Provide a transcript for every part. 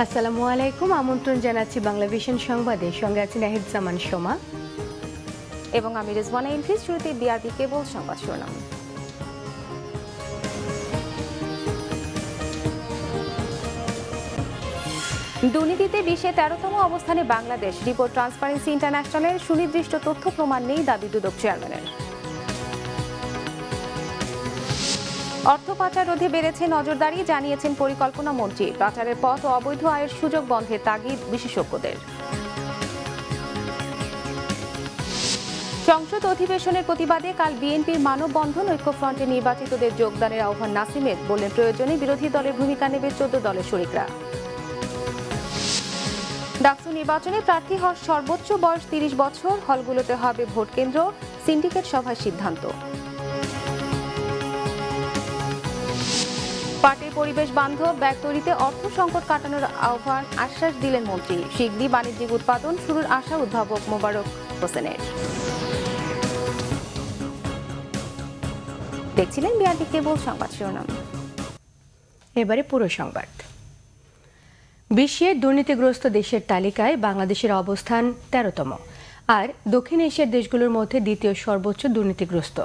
আসসালামু আলাইকুম, আমন্ত্রণ জানাচ্ছি বাংলাভিশন সংবাদে। সঙ্গে আছি নাহিদ জামান সোমা এবং আমি রিজওয়ানা ইনফিস। শুরুতে বিআরবি কেবল সংবাদ শিরোনাম। দুর্নীতিতে বিশ্বে 13তম অবস্থানে বাংলাদেশ, রিপোর্ট ট্রান্সপারেন্সি ইন্টারন্যাশনালের। সুনির্দিষ্ট তথ্য প্রমাণ নেই, দাবি দুদক চেয়ারম্যানের। অর্থ পাচার রোধে বেড়েছে নজরদারি, জানিয়েছেন পরিকল্পনা মন্ত্রী। পাচারের পথ ও অবৈধ আয়ের সুযোগ বন্ধের তাগিদ বিশেষজ্ঞদের। সংসদ অধিবেশনের প্রতিবাদে কাল বিএনপির মানববন্ধন। ঐক্যফ্রন্টে নির্বাচিতদের যোগদানের আহ্বান নাসিমের, বললেন প্রয়োজনে বিরোধী দলের ভূমিকা নেবে 14 দলের শরিকরা। ডাকসু নির্বাচনে প্রার্থী হওয়ার সর্বোচ্চ বয়স 30 বছর, হলগুলোতে হবে ভোট কেন্দ্র, সিন্ডিকেট সভায় সিদ্ধান্ত। পাটের পরিবেশ বান্ধব ব্যাগ তৈরিতে অর্থ সংকট কাটানোর আহ্বান, আশ্বাস দিলেন মন্ত্রী। শিগগিরই বাণিজ্যিক উৎপাদন শুরুর আশা উদ্ভাবক মোবারক হোসেনের। দেখছিলেন বিআরবি কেবল সংবাদ শিরোনাম। এবারে পুরো সংবাদ। বিশ্বের দুর্নীতিগ্রস্ত দেশের তালিকায় বাংলাদেশের অবস্থান 13তম, আর দক্ষিণ এশিয়ার দেশগুলোর মধ্যে দ্বিতীয় সর্বোচ্চ দুর্নীতিগ্রস্ত।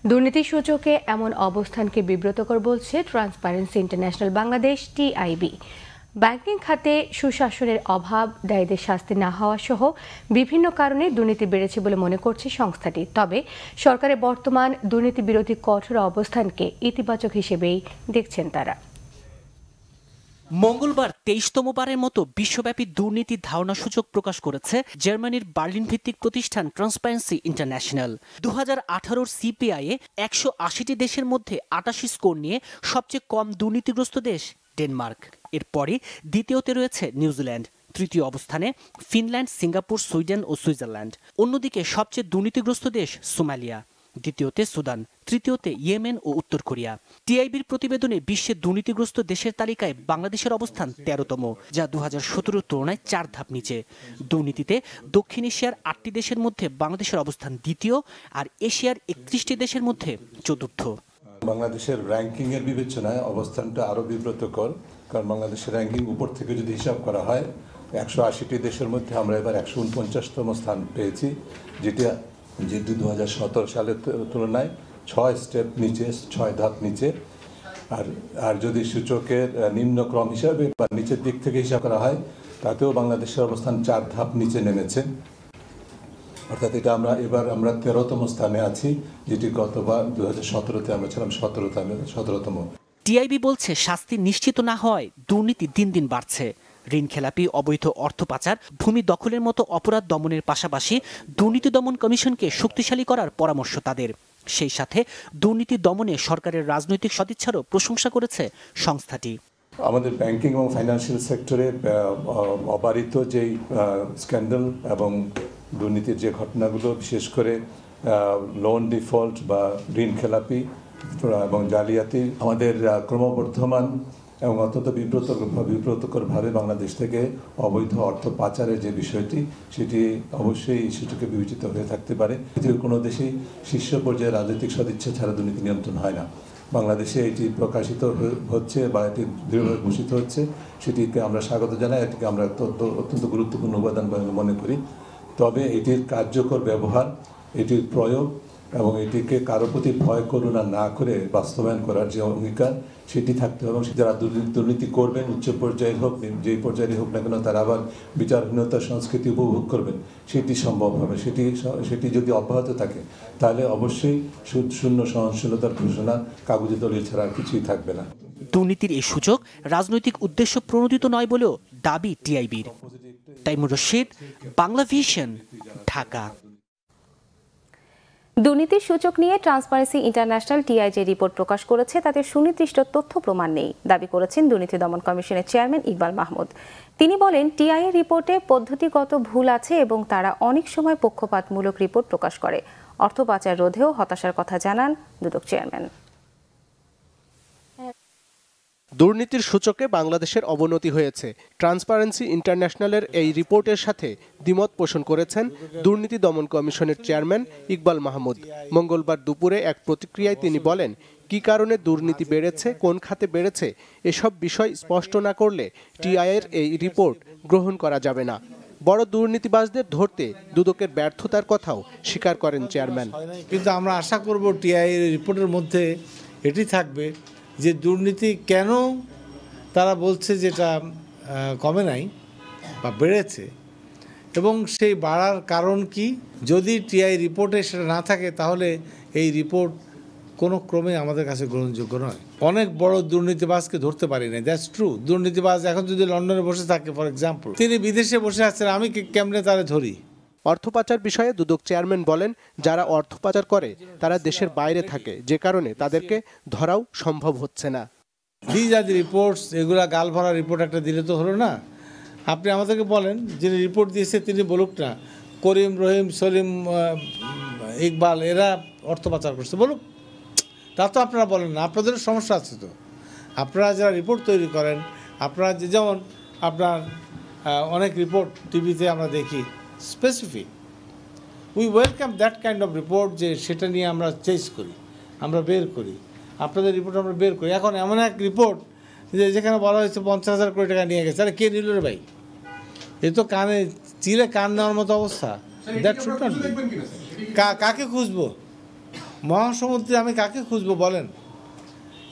দুর্নীতি সূচকে এমন অবস্থানকে বিব্রতকর বলছে transparency international Bangladesh, TIB. Banking খাতে সুশাসনের অভাব, দায়ীদের শাস্তি না হওয়া সহ বিভিন্ন কারণে দুর্নীতি বেড়েছে বলে মনে করছে সংস্থাটি। তবে সরকারের বর্তমান দুর্নীতি বিরোধী কঠোর অবস্থানকে ইতিবাচক হিসেবেই দেখছেন তারা। মঙ্গলবার 23তমবারের মতো বিশ্বব্যাপী দুর্নীতির ধারণা সূচক প্রকাশ করেছে জার্মানির বার্লিন ভিত্তিক প্রতিষ্ঠান ট্রান্সপারেন্সি ইন্টারন্যাশনাল। 2018 সিপিআই-এ 180টি দেশের মধ্যে 88 স্কোর নিয়ে সবচেয়ে কম দুর্নীতিগ্রস্ত দেশ ডেনমার্ক। এরপরই দ্বিতীয়তে রয়েছে নিউজিল্যান্ড, তৃতীয় অবস্থানে ফিনল্যান্ড, সিঙ্গাপুর, সুইডেন ও সুইজারল্যান্ড। অন্যদিকে সবচেয়ে দুর্নীতিগ্রস্ত দেশ সোমালিয়া, দ্বিতীয়তে সুদান, তৃতীয়তে ইয়েমেন ও উত্তর কোরিয়া। টিআইবির প্রতিবেদনে বিশ্বের দুর্নীতিগ্রস্ত দেশের তালিকায় বাংলাদেশের অবস্থান 13তম, যা 2017 তুলনায় 4 ধাপ নিচে। দুর্নীতিতে দক্ষিণ এশিয়ার 8টি দেশের মধ্যে বাংলাদেশের অবস্থান দ্বিতীয়, আর এশিয়ার 31টি দেশের মধ্যে চতুর্থ। বাংলাদেশের র্যাঙ্কিং এর বিবেচনায় অবস্থানটা আরো বিব্রতকর, কারণ বাংলাদেশের র্যাঙ্কিং উপর থেকে যদি হিসাব করা হয় 180টি দেশের মধ্যে আমরা এবার 149তম স্থান পেয়েছি, যেটা 2017 সালের তুলনায় 6 স্টেপ নিচে, 6 ধাপ নিচে। আর যদি সূচকের নিম্নক্রম হিসাবে বা নিচের দিক থেকে হিসাব করা হয়, তাতেও বাংলাদেশের অবস্থান 4 ধাপ নিচে নেমেছে। অর্থাৎ এটা আমরা 13তম স্থানে আছি, যেটি গতবার 2017-তে আমরা ছিলাম 17তম। টিআইবি বলছে শাস্তি নিশ্চিত না হওয়ায় দুর্নীতি দিন দিন বাড়ছে। ঋণ খেলাপি, অবৈধ অর্থ পাচার, ভূমি দখলের মতো অপরাধ দমনের পাশাপাশি দুর্নীতি দমন কমিশনকে শক্তিশালী করার পরামর্শ তাদের। সেই সাথে দুর্নীতি দমনে সরকারের রাজনৈতিক সদিচ্ছারও প্রশংসা করেছে সংস্থাটি। আমাদের ব্যাংকিং এবং ফাইন্যান্সিয়াল সেক্টরে অবারিত যেই স্ক্যান্ডাল এবং দুর্নীতির যে ঘটনাগুলো, বিশেষ করে লোন ডিফল্ট বা ঋণ খেলাপি এবং জালিয়াতি, আমাদের ক্রমবর্ধমান এবং অত্যন্ত বিব্রতকরভাবে বাংলাদেশ থেকে অবৈধ অর্থ পাচারের যে বিষয়টি, সেটি অবশ্যই ইস্যুটিকে বিবেচিত হয়ে থাকতে পারে। পৃথিবীর কোনো দেশেই শীর্ষ পর্যায়ে রাজনৈতিক সদিচ্ছা ছাড়া দুর্নীতি নিয়ন্ত্রণ হয় না। বাংলাদেশে এটি প্রকাশিত হচ্ছে বা এটি দৃঢ়ভাবে ঘোষিত হচ্ছে, সেটিকে আমরা স্বাগত জানাই। এটিকে আমরা অত্যন্ত গুরুত্বপূর্ণ উপাদান বলে মনে করি। তবে এটির কার্যকর ব্যবহার, এটির প্রয়োগ এবং এটিকে কারো প্রতি ভয় করুণা না করে বাস্তবায়ন করার যে অঙ্গীকার, সেটি থাকতে হবে। এবং যারা দুর্নীতি করবেন, উচ্চ পর্যায়ে হোক, যেই পর্যায়ে হোক না কেন, তারা আবার বিচারহীনতার সংস্কৃতি উপভোগ করবেন, সেটি সম্ভব হবে। সেটি যদি অব্যাহত থাকে, তাহলে অবশ্যই সুদশূন্য সহনশীলতার ঘোষণা কাগজে দলিল ছাড়া আর কিছুই থাকবে না। দুর্নীতির এই সূচক রাজনৈতিক উদ্দেশ্য প্রণোদিত নয় বলেও দাবি টিআইবির। তাইমুর রশিদ, বাংলাভিশন, ঢাকা। দুর্নীতির সূচক নিয়ে ট্রান্সপারেন্সি ইন্টারন্যাশনাল টিআইজি রিপোর্ট প্রকাশ করেছে, তাতে সুনির্দিষ্ট তথ্য প্রমাণ নেই, দাবি করেছেন দুর্নীতি দমন কমিশনের চেয়ারম্যান ইকবাল মাহমুদ। তিনি বলেন, টিআইএ রিপোর্টে পদ্ধতিগত ভুল আছে এবং তারা অনেক সময় পক্ষপাতমূলক রিপোর্ট প্রকাশ করে। অর্থ পাচার রোধেও হতাশার কথা জানান দুদক চেয়ারম্যান। দুর্নীতির সূচকে বাংলাদেশের অবনতি হয়েছে। ট্রান্সপারেন্সি ইন্টারন্যাশনালের এই রিপোর্টের সাথে দ্বিমত পোষণ করেছেন দুর্নীতি দমন কমিশনের চেয়ারম্যান ইকবাল মাহমুদ। মঙ্গলবার দুপুরে এক প্রতিক্রিয়ায় তিনি বলেন, কী কারণে দুর্নীতি বেড়েছে, কোন খাতে বেড়েছে, এসব বিষয় স্পষ্ট না করলে টিআইয়ের এই রিপোর্ট গ্রহণ করা যাবে না। বড় দুর্নীতিবাজদের ধরতে দুদকের ব্যর্থতার কথাও স্বীকার করেন চেয়ারম্যান। কিন্তু আমরা আশা করব টিআইয়ের রিপোর্টের মধ্যে এটি থাকবে যে দুর্নীতি কেন তারা বলছে যেটা কমে নাই বা বেড়েছে, এবং সেই বাড়ার কারণ কি। যদি টিআই রিপোর্টে সেটা না থাকে তাহলে এই রিপোর্ট কোনো ক্রমে আমাদের কাছে গ্রহণযোগ্য নয়। অনেক বড় দুর্নীতিবাজকে ধরতে পারি না, দ্যাটস ট্রু। দুর্নীতিবাজ এখন যদি লন্ডনে বসে থাকে ফর এক্সাম্পল, তিনি বিদেশে বসে আছেন, আমি কেমনে তারে ধরি। অর্থ পাচার বিষয়ে দুদক চেয়ারম্যান বলেন, যারা অর্থ পাচার করে তারা দেশের বাইরে থাকে, যে কারণে তাদেরকে ধরাও সম্ভব হচ্ছে না। দিজ আর দি রিপোর্টস, এগুলা গাল ভরা রিপোর্ট একটা দিলে তো হলো না। আপনি আমাদেরকে বলেন, যিনি রিপোর্ট দিয়েছে তিনি বলুক না করিম, রহিম, সলিম, ইকবাল এরা অর্থ পাচার করছে, বলুক। তা তো আপনারা বলেন না, আপনাদেরও সমস্যা আছে তো। আপনারা যারা রিপোর্ট তৈরি করেন, আপনারা যেমন আপনার অনেক রিপোর্ট টিভিতে আমরা দেখি specific, we welcome that kind of report, যে সেটা নিয়ে আমরা চেস করি, আমরা বের করি, আপনাদের রিপোর্ট আমরা বের করি। এখন এমন এক রিপোর্ট যে যেখানে বলা হয়েছে 50,000 কোটি টাকা নিয়ে গেছে, আরে কে নিল রে ভাই? এ তো কানে চিলে কান নেওয়ার মতো অবস্থা। That should not be. কাকে খুঁজবো মহাসমুদ্রে, আমি কাকে খুঁজবো বলেন?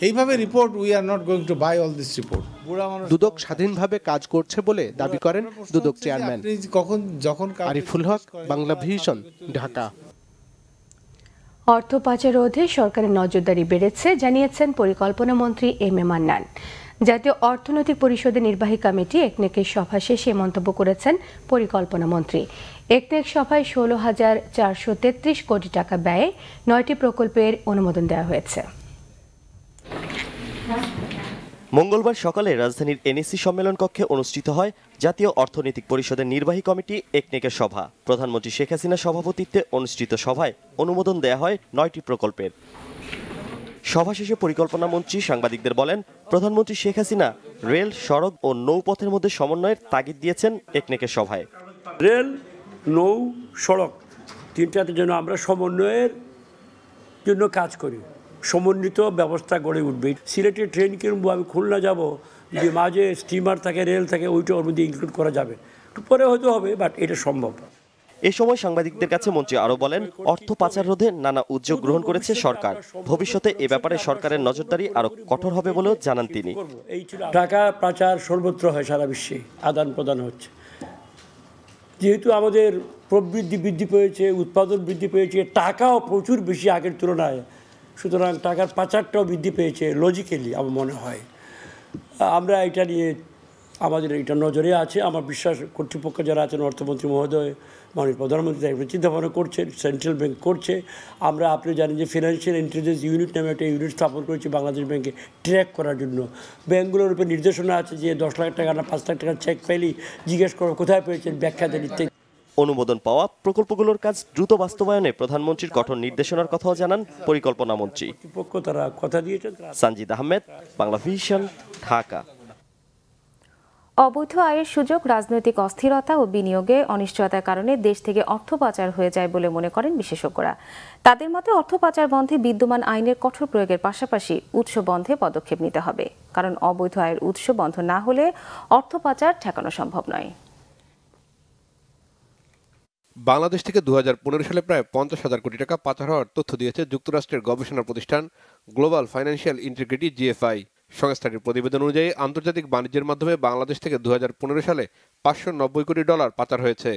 এইভাবে report, we are not going to buy all this report. Dudak স্বাধীনভাবে কাজ করছে বলে দাবি করেন দুদক চেয়ারম্যান। যখন আরিফুল হক, বাংলা ভিশন, ঢাকা। অর্থ পাচার রোধে সরকারের নজরদারি বেড়েছে জানিয়েছেন পরিকল্পনা মন্ত্রী এম এ মান্নান। জাতীয় অর্থনৈতিক পরিষদের নির্বাহী কমিটি একনেকের সভা শেষে মন্তব্য করেছেন পরিকল্পনা মন্ত্রী। একনেক সভায় 16,433 কোটি টাকা ব্যয়ে 9টি প্রকল্পের অনুমোদন দেওয়া হয়েছে। মঙ্গলবার সকালে রাজধানীর এনএসসি সম্মেলন কক্ষে অনুষ্ঠিত হয় জাতীয় অর্থনৈতিক পরিষদের নির্বাহী কমিটি একনেকের সভা। প্রধানমন্ত্রী শেখ হাসিনার সভাপতিত্বে অনুষ্ঠিত সভায় অনুমোদন দেয়া হয় 9টি প্রকল্পের। সভা শেষে পরিকল্পনা মন্ত্রী সাংবাদিকদের বলেন, প্রধানমন্ত্রী শেখ হাসিনা রেল, সড়ক ও নৌপথের মধ্যে সমন্বয়ের তাগিদ দিয়েছেন একনেকের সভায়। রেল, নৌ, সড়ক তিনটাতে যেন আমরা সমন্বয়ের জন্য কাজ করি, সমন্বিত ব্যবস্থা গড়ে উঠবে। সিলেটে ট্রেন কিনবো, আমি খুলনা যাব, যে মাঝে স্টিমার থাকে, রেল থাকে, ওইটা ওর মধ্যে ইনক্লুড করা যাবে। একটু পরে হয়তো হবে, বাট এটা সম্ভব। এ সময় সাংবাদিকদের কাছে মন্ত্রী আরও বলেন, অর্থ পাচার রোধে নানা উদ্যোগ গ্রহণ করেছে সরকার। ভবিষ্যতে এ ব্যাপারে সরকারের নজরদারি আরও কঠোর হবে বলেও জানান তিনি। টাকা পাচার সর্বত্র হয়, সারা বিশ্বে আদান প্রদান হচ্ছে। যেহেতু আমাদের প্রবৃদ্ধি বৃদ্ধি পেয়েছে, উৎপাদন বৃদ্ধি পেয়েছে, টাকাও প্রচুর বেশি আগের তুলনায়, সুতরাং টাকার পাচারটাও বৃদ্ধি পেয়েছে। লজিক্যালি আমার মনে হয় আমরা এটা নিয়ে, আমাদের এটা নজরে আছে। আমার বিশ্বাস কর্তৃপক্ষ যারা আছেন, অর্থমন্ত্রী মহোদয়, মাননীয় প্রধানমন্ত্রী চিন্তাভাবনা করছে, সেন্ট্রাল ব্যাংক করছে। আমরা, আপনি জানেন যে ফিনান্সিয়াল ইন্টেলিজেন্স ইউনিট নামে একটা ইউনিট স্থাপন করেছি বাংলাদেশ ব্যাংকে ট্র্যাক করার জন্য। ব্যাংকগুলোর উপরে নির্দেশনা আছে যে 10 লাখ টাকা না 5 লাখ টাকার চেক পাইলেই জিজ্ঞেস করো কোথায় পেয়েছেন, ব্যাখ্যা দেন ইত্যাদি। অনুমোদন পাওয়া প্রকল্পগুলোর কাজ দ্রুত বাস্তবায়নে প্রধানমন্ত্রীর কঠোর নির্দেশনার কথাও জানান পরিকল্পনা মন্ত্রী। কর্তৃপক্ষ তারা কথা দিয়েছেন। সানজিদ আহমেদ, বাংলা ভিশন, ঢাকা। অবৈধ আয়ের সুযোগ, রাজনৈতিক অস্থিরতা ও বিনিয়োগে অনিশ্চয়তার কারণে দেশ থেকে অর্থ পাচার হয়ে যায় বলে মনে করেন বিশেষজ্ঞরা। তাদের মতে অর্থ পাচার বন্ধে বিদ্যমান আইনের কঠোর প্রয়োগের পাশাপাশি উৎস বন্ধে পদক্ষেপ নিতে হবে, কারণ অবৈধ আয়ের উৎস বন্ধ না হলে অর্থ পাচার ঠেকানো সম্ভব নয়। বাংলাদেশ থেকে 2015 সালে প্রায় 50,000 কোটি টাকা পাচার হওয়ার তথ্য দিয়েছে যুক্তরাষ্ট্রের গবেষণা প্রতিষ্ঠান গ্লোবাল ফাইন্যান্সিয়াল ইন্টিগ্রিটি GFI। সংস্থাটির প্রতিবেদন অনুযায়ী আন্তর্জাতিক বাণিজ্যের মাধ্যমে বাংলাদেশ থেকে 2015 সালে $590 কোটি পাচার হয়েছে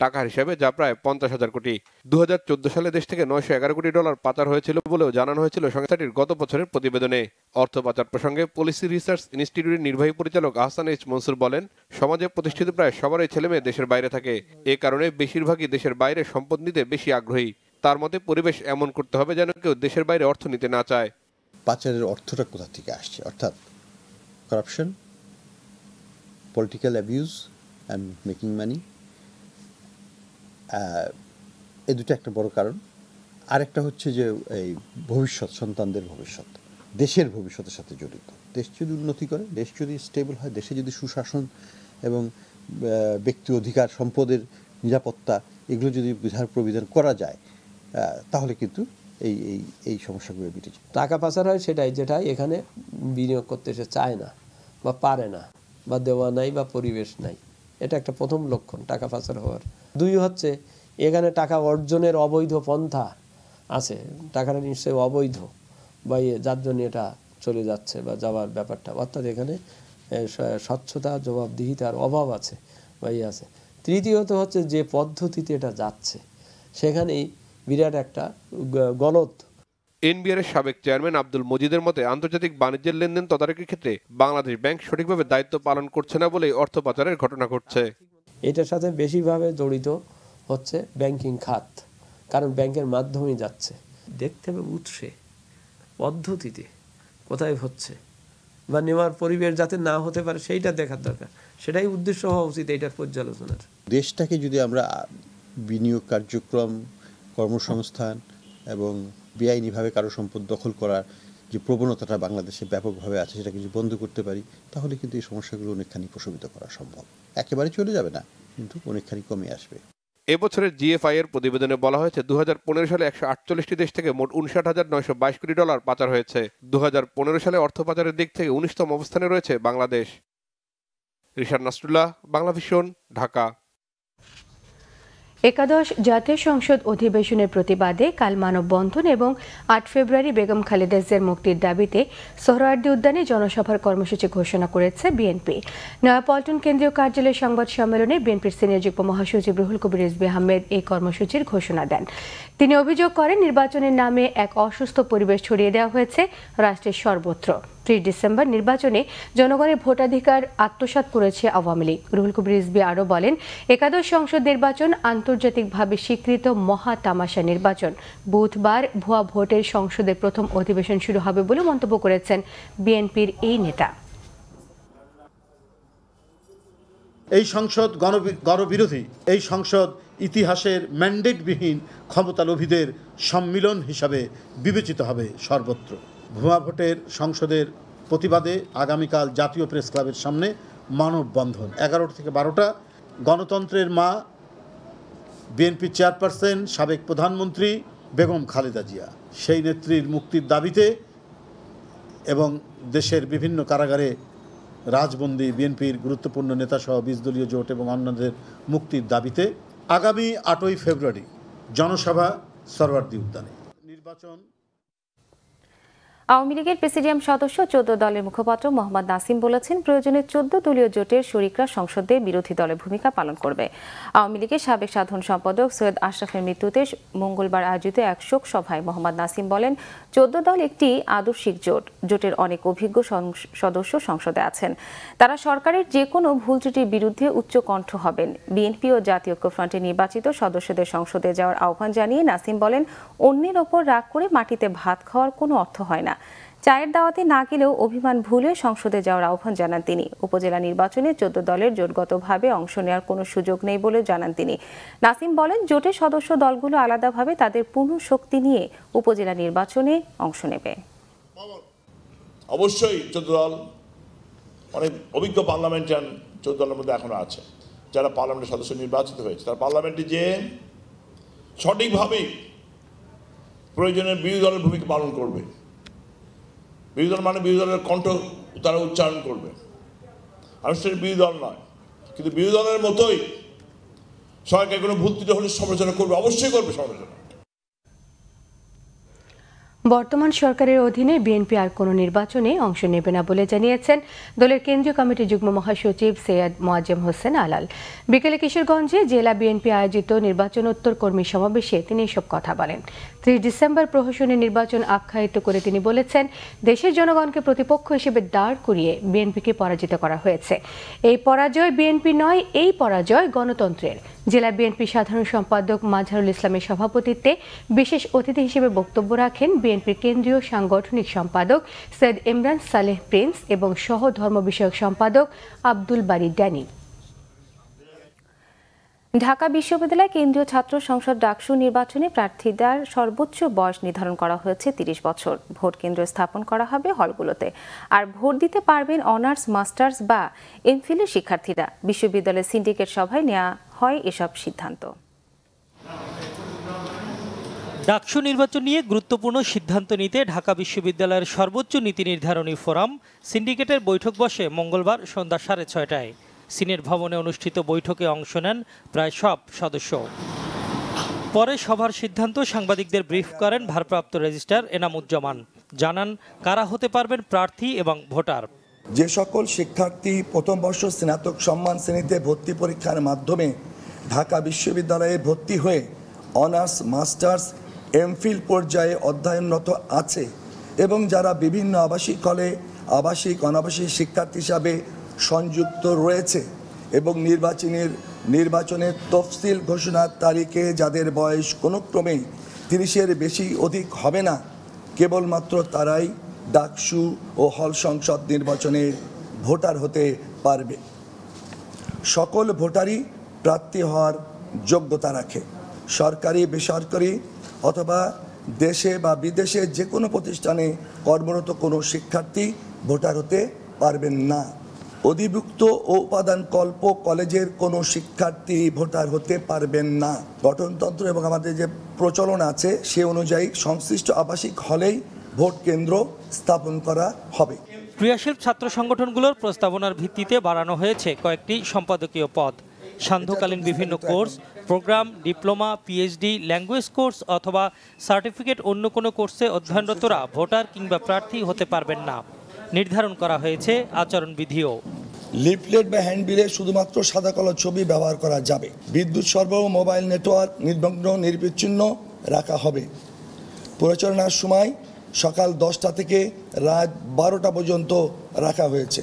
টাকার হিসাবে, যা প্রায় 50,000 কোটি। 2014 সালে দেশ থেকে $911 কোটি পাচার হয়েছিল বলেও জানানো হয়েছিল সংস্থাটির গত বছরের প্রতিবেদনে। অর্থ পাচার প্রসঙ্গে পলিসি রিসার্চ ইনস্টিটিউটের নির্বাহী পরিচালক আহসান এইচ মনসুর বলেন, সমাজে প্রতিষ্ঠিত প্রায় সবারই ছেলেমেয়ে দেশের বাইরে থাকে। এ কারণে বেশিরভাগই দেশের বাইরে সম্পদ নিতে বেশি আগ্রহী। তার মতে পরিবেশ এমন করতে হবে যেন কেউ দেশের বাইরে অর্থ নিতে না চায়। পাচারের অর্থটা কোথা থেকে আসছে, অর্থাৎ corruption, political abuse and making মানি, এই দুটো একটা বড় কারণ। আরেকটা হচ্ছে যে এই ভবিষ্যৎ, সন্তানদের ভবিষ্যৎ, দেশের ভবিষ্যতের সাথে জড়িত। দেশ যদি উন্নতি করে, দেশ যদি স্টেবল হয়, দেশে যদি সুশাসন এবং ব্যক্তি অধিকার, সম্পদের নিরাপত্তা এগুলো যদি বিধান প্রবিধান করা যায়, তাহলে কিন্তু এই সমস্যাগুলো মিটে যায়। টাকা পাচার হয় সেটাই, যেটা এখানে বিনিয়োগ করতে সে চায় না বা পারে না, বা দেওয়া নাই বা পরিবেশ নাই। এটা একটা প্রথম লক্ষণ টাকা পাচার হওয়ার। দুই হচ্ছে এখানে টাকা অর্জনের অবৈধ পন্থা আছে, টাকাটা নিশ্চয়ই অবৈধ বা যার জন্য এটা চলে যাচ্ছে বা যাওয়ার ব্যাপারটা, অর্থাৎ এখানে স্বচ্ছতা জবাবদিহিতার অভাব আছে বা আছে। তৃতীয়ত হচ্ছে যে পদ্ধতিতে এটা যাচ্ছে সেখানেই বিরাট একটা গলত। এনবিআর এর সাবেক চেয়ারম্যান আব্দুল মজিদের মতে আন্তর্জাতিক বাণিজ্যের লেনদেন তদারকির ক্ষেত্রে বাংলাদেশ ব্যাংক সঠিকভাবে দায়িত্ব পালন করছে না বলে অর্থ পাচারের ঘটনা ঘটছে। এটার সাথে বেশিভাবে জড়িত হচ্ছে ব্যাংকিং খাত, কারণ ব্যাংকের মাধ্যমেই যাচ্ছে। দেখতে হবে উৎসে, পদ্ধতিতে কোথায় হচ্ছে বা নেওয়ার পরিবেশ যাতে না হতে পারে সেইটা দেখার দরকার। সেটাই উদ্দেশ্য হওয়া উচিত এইটার পর্যালোচনার। দেশটাকে যদি আমরা বিনিয়োগ কার্যক্রম, কর্মসংস্থান এবং বেআইনিভাবে কারো সম্পদ দখল করার যে প্রবণতাটা বাংলাদেশে ব্যাপকভাবে আছে সেটাকে যদি বন্ধ করতে পারি, তাহলে কিন্তু এই সমস্যাগুলো অনেকখানি প্রশমিত করা সম্ভব। একেবারে চলে যাবে না, কিন্তু অনেকখানি কমে আসবে। এবছরের জিএফআই এর প্রতিবেদনে বলা হয়েছে 2015 সালে 148টি দেশ থেকে মোট 59,922 কোটি ডলার পাচার হয়েছে। 2015 সালে অর্থ পাচারের দিক থেকে 19তম অবস্থানে রয়েছে বাংলাদেশ। রিশাদ নাসরুল্লাহ, বাংলাভিশন, ঢাকা। একাদশ জাতীয় সংসদ অধিবেশনের প্রতিবাদে কাল মানববন্ধন এবং 8 ফেব্রুয়ারি বেগম খালেদা জিয়ার মুক্তির দাবিতে সোহরাওয়ার্দী উদ্যানে জনসভার কর্মসূচি ঘোষণা করেছে বিএনপি। নয়াপল্টন কেন্দ্রীয় কার্যালয়ে সংবাদ সম্মেলনে বিএনপির সিনিয়র যুগ্ম মহাসচিব রুহুল কবির রিজভী আহমেদ এই কর্মসূচির ঘোষণা দেন। তিনি অভিযোগ করেন নির্বাচনের নামে এক অসুস্থ পরিবেশ ছড়িয়ে দেওয়া হয়েছে রাষ্ট্রের সর্বত্র। 30 ডিসেম্বর নির্বাচনে জনগণের ভোটাধিকার আত্মসাৎ করেছে আওয়ামী লীগ। রুহুল কবির রিজভী আরও বলেন, একাদশ সংসদ নির্বাচন আন্তর্জাতিকভাবে স্বীকৃত মহা তামাশা নির্বাচন। বুধবার ভুয়া ভোটের সংসদের প্রথম অধিবেশন শুরু হবে বলে মন্তব্য করেছেন বিএনপির এই নেতা। এই সংসদ গণবিরোধী, এই সংসদ ইতিহাসের ম্যান্ডেটবিহীন ক্ষমতালোভীদের সম্মিলন হিসাবে বিবেচিত হবে সর্বত্র। ভুয়া ভোটের সংসদের প্রতিবাদে আগামীকাল জাতীয় প্রেস ক্লাবের সামনে মানববন্ধন 11টা থেকে 12টা। গণতন্ত্রের মা বিএনপি চেয়ারপারসন সাবেক প্রধানমন্ত্রী বেগম খালেদা জিয়া, সেই নেত্রীর মুক্তির দাবিতে এবং দেশের বিভিন্ন কারাগারে রাজবন্দী বিএনপির গুরুত্বপূর্ণ নেতাসহ 20 দলীয় জোট এবং অন্যদের মুক্তির দাবিতে আগামী 8ই ফেব্রুয়ারি জনসভা সোহরাওয়ার্দী উদ্যানে। নির্বাচন। আওয়ামী লীগের প্রেসিডিয়াম সদস্য 14 দলের মুখপাত্র মোহাম্মদ নাসিম বলেছেন, প্রয়োজনে 14 দলীয় জোটের শরিকরা সংসদে বিরোধী দলের ভূমিকা পালন করবে। আওয়ামী লীগের সাবেক সাধারণ সম্পাদক সৈয়দ আশরাফের মৃত্যুতে মঙ্গলবার আয়োজিত এক শোক সভায় মোহাম্মদ নাসিম বলেন, 14 দল একটি আদর্শিক জোট। জোটের অনেক অভিজ্ঞ সদস্য সংসদে আছেন। তারা সরকারের যে কোনো ভুল ত্রুটির বিরুদ্ধে উচ্চ কণ্ঠ হবেন। বিএনপি ও জাতীয় ঐক্যফ্রন্টের নির্বাচিত সদস্যদের সংসদে যাওয়ার আহ্বান জানিয়ে নাসিম বলেন, অন্যের ওপর রাগ করে মাটিতে ভাত খাওয়ার কোনো অর্থ হয় না। চায়ের দাওয়াতে না গেলেও অভিমান ভুলে সংসদে যাওয়ার আহ্বান জানান তিনি। উপজেলা নির্বাচনে 14 দলের জোটগতভাবে অংশ নেওয়ার কোনো সুযোগ নেই বলে জানান তিনি। নাসিম বলেন, জোটের সদস্য দলগুলো আলাদাভাবে তাদের পূর্ণ শক্তি নিয়ে উপজেলা নির্বাচনে অংশ নেবে। অবশ্যই 14 দল অনেক অভিজ্ঞ পার্লামেন্টারিয়ান 14 দলের মধ্যে এখনো আছে, যারা পার্লামেন্টের সদস্য নির্বাচিত হয়েছে। তারা পার্লামেন্টে যে সঠিকভাবে প্রয়োজনীয় বিরোধী দলের ভূমিকা পালন করবে। বিরোধী দল মানে বিরোধী দলের কণ্ঠ তারা উচ্চারণ করবে। আনুষ্ঠানিক বিরোধী দল নয়, কিন্তু বিরোধী দলের মতোই সরকার কোনো ভুল ত্রুটি হলে সমালোচনা করবে, অবশ্যই করবে সমালোচনা। বর্তমান সরকারের অধীনে বিএনপি আর কোনো নির্বাচনে অংশ নেবে না বলে জানিয়েছেন দলের কেন্দ্রীয় কমিটির যুগ্ম মহাসচিব সৈয়দ মোয়াজ্জেম হোসেন আলাল। বিকেলে কিশোরগঞ্জে জেলা বিএনপি আয়োজিত নির্বাচনোত্তর কর্মী সমাবেশে তিনি এসব কথা বলেন। 30 ডিসেম্বর প্রহসনের নির্বাচন আখ্যায়িত করে তিনি বলেছেন, দেশের জনগণকে প্রতিপক্ষ হিসেবে দাঁড় করিয়ে বিএনপিকে পরাজিত করা হয়েছে। এই পরাজয় বিএনপি নয়, এই পরাজয় গণতন্ত্রের। জেলা বিএনপি সাধারণ সম্পাদক মাজহারুল ইসলামের সভাপতিত্বে বিশেষ অতিথি হিসেবে বক্তব্য রাখেন বিএনপির কেন্দ্রীয় সাংগঠনিক সম্পাদক সৈয়দ ইমরান সালেহ প্রিন্স এবং সহ ধর্ম বিষয়ক সম্পাদক আব্দুল বারী ড্যানি। ঢাকা বিশ্ববিদ্যালয় কেন্দ্রীয় ছাত্র সংসদ ডাকসু নির্বাচনে প্রার্থীদের সর্বোচ্চ বয়স নির্ধারণ করা হয়েছে 30 বছর। ভোট কেন্দ্র স্থাপন করা হবে হলগুলোতে। আর ভোট দিতে পারবেন অনার্স, মাস্টার্স বা এমফিলের শিক্ষার্থীরা। বিশ্ববিদ্যালয়ের সিন্ডিকেট সভায় নেওয়া হয় এসব সিদ্ধান্ত। ডাকসু নির্বাচন নিয়ে গুরুত্বপূর্ণ সিদ্ধান্ত নিতে ঢাকা বিশ্ববিদ্যালয়ের সর্বোচ্চ নীতি নির্ধারণী ফোরাম সিন্ডিকেটের বৈঠক বসে মঙ্গলবার সন্ধ্যা 6:30টায়। সিনেট ভবনে অনুষ্ঠিত বৈঠকে অংশ নেন প্রায় সব সদস্য। পরে সভার সিদ্ধান্ত সাংবাদিকদের ব্রিফ করেন ভারপ্রাপ্ত রেজিস্ট্রার এনামুজ্জামান। জানান কারা হতে পারবেন প্রার্থী এবং ভোটার। যে সকল শিক্ষার্থী প্রথম বর্ষ স্নাতক সম্মান শ্রেণীতে ভর্তি পরীক্ষার মাধ্যমে ঢাকা বিশ্ববিদ্যালয়ে ভর্তি হয়ে অনার্স, মাস্টার্স, এমফিল পর্যায়ে অধ্যয়নরত আছে এবং যারা বিভিন্ন আবাসিক হলে আবাসিক অনাবাসিক শিক্ষার্থী হিসাবে সংযুক্ত রয়েছে এবং নির্বাচনের তফসিল ঘোষণার তারিখে যাদের বয়স কোনো ক্রমেই 30-এর বেশি অধিক হবে না, কেবলমাত্র তারাই ডাকসু ও হল সংসদ নির্বাচনের ভোটার হতে পারবে। সকল ভোটারই প্রার্থী হওয়ার যোগ্যতা রাখে। সরকারি, বেসরকারি অথবা দেশে বা বিদেশে যে কোনো প্রতিষ্ঠানে কর্মরত কোনো শিক্ষার্থী ভোটার হতে পারবেন না। অধিভুক্ত ও উপাদানকল্প কলেজের কোনো শিক্ষার্থী ভোটার হতে পারবেন না। গঠনতন্ত্র এবং আমাদের যে প্রচলন আছে সে অনুযায়ী সংশ্লিষ্ট আবাসিক হলেই ভোট কেন্দ্র স্থাপন করা হবে। ক্রিয়াশীল ছাত্র সংগঠনগুলোর প্রস্তাবনার ভিত্তিতে বাড়ানো হয়েছে কয়েকটি সম্পাদকীয় পদ। সান্ধ্যকালীন বিভিন্ন course, program, diploma, PhD, language course অথবা সার্টিফিকেট অন্য কোনো কোর্সে অধ্যয়নরতরা ভোটার কিংবা প্রার্থী হতে পারবেন না। নির্ধারণ করা হয়েছে আচরণবিধিও। লিফলেট বা হ্যান্ডবিলে শুধুমাত্র সাদা কালো ছবি ব্যবহার করা যাবে। বিদ্যুৎ সরবরাহ, মোবাইল নেটওয়ার্ক নির্বিঘ্ন নিরবিচ্ছিন্ন রাখা হবে। প্রচারণার সময় সকাল 10টা থেকে রাত 12টা পর্যন্ত রাখা হয়েছে।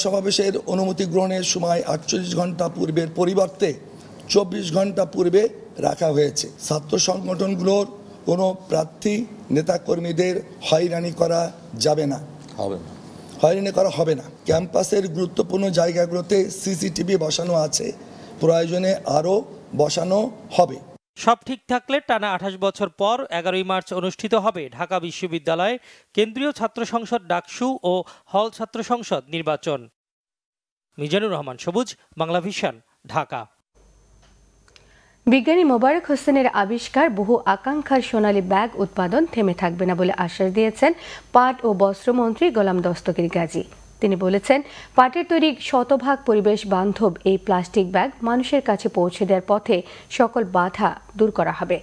সমাবেশের অনুমতি গ্রহণের সময় 48 ঘন্টা পূর্বের পরিবর্তে 24 ঘন্টা পূর্বে রাখা হয়েছে। ছাত্র সংগঠনগুলোর কোনো প্রার্থী নেতাকর্মীদের হয়রানি করা যাবে না, হয়রানি করা হবে না। ক্যাম্পাসের গুরুত্বপূর্ণ জায়গাগুলোতে সিসিটিভি বসানো আছে, প্রয়োজনে আরও বসানো হবে। সব ঠিক থাকলে টানা 28 বছর পর 11ই মার্চ অনুষ্ঠিত হবে ঢাকা বিশ্ববিদ্যালয় কেন্দ্রীয় ছাত্র সংসদ ডাকসু ও হল ছাত্র সংসদ নির্বাচন। মিজানুর রহমান সবুজ, বাংলা ভিশন, ঢাকা। বিজ্ঞানী মোবারক হোসেনের আবিষ্কার বহু আকাঙ্ক্ষার সোনালী ব্যাগ উৎপাদন থেমে থাকবে না বলে আশ্বাস দিয়েছেন পাট ও বস্ত্রমন্ত্রী গোলাম দস্তগীর গাজী। তিনি বলেছেন, পাটের তৈরি শতভাগ পরিবেশ বান্ধব এই প্লাস্টিক ব্যাগ মানুষের কাছে পৌঁছে দেওয়ার পথে সকল বাধা দূর করা হবে।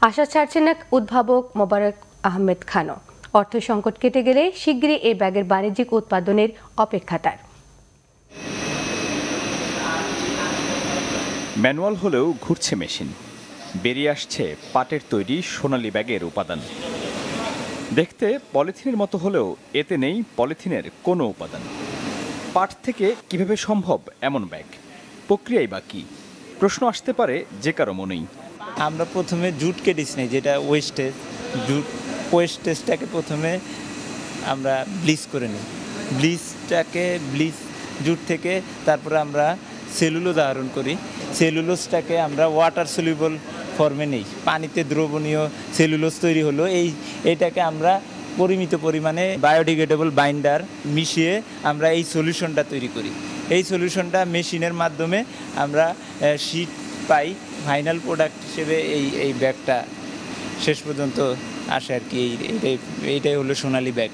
আশা ছাড়ছেন না উদ্ভাবক মোবারক আহমেদ খানও। অর্থ সংকট কেটে গেলে শিগগিরই এই ব্যাগের বাণিজ্যিক উৎপাদনের অপেক্ষা তার। ম্যানুয়াল হলেও ঘুরছে মেশিন, বেরিয়ে আসছে পাটের তৈরি সোনালী ব্যাগের উপাদান। দেখতে পলিথিনের মতো হলেও এতে নেই পলিথিনের কোনো উপাদান। পাট থেকে কিভাবে সম্ভব এমন ব্যাগ? প্রক্রিয়াই বা কী? প্রশ্ন আসতে পারে যে কারো মনেই। আমরা প্রথমে জুট কেটেছি না, যেটা ওয়েস্টেজ, ওয়েস্টেজটাকে প্রথমে আমরা ব্লিচ করে নিই। ব্লিচ জুট থেকে তারপরে আমরা সেলুলোজ আহরণ করি। সেলুলোজটাকে আমরা ওয়াটার সলিউবল ফর্মে নেই, পানিতে দ্রবণীয় সেলুলোজ তৈরি হলো। এইটাকে আমরা পরিমিত পরিমাণে বায়োডিগ্রেডেবল বাইন্ডার মিশিয়ে আমরা এই সলিউশনটা তৈরি করি। এই সলিউশনটা মেশিনের মাধ্যমে আমরা শীট পাই। ফাইনাল প্রোডাক্ট হিসেবে এই ব্যাগটা শেষ পর্যন্ত আসে আর কি। এইটাই হলো সোনালী ব্যাগ।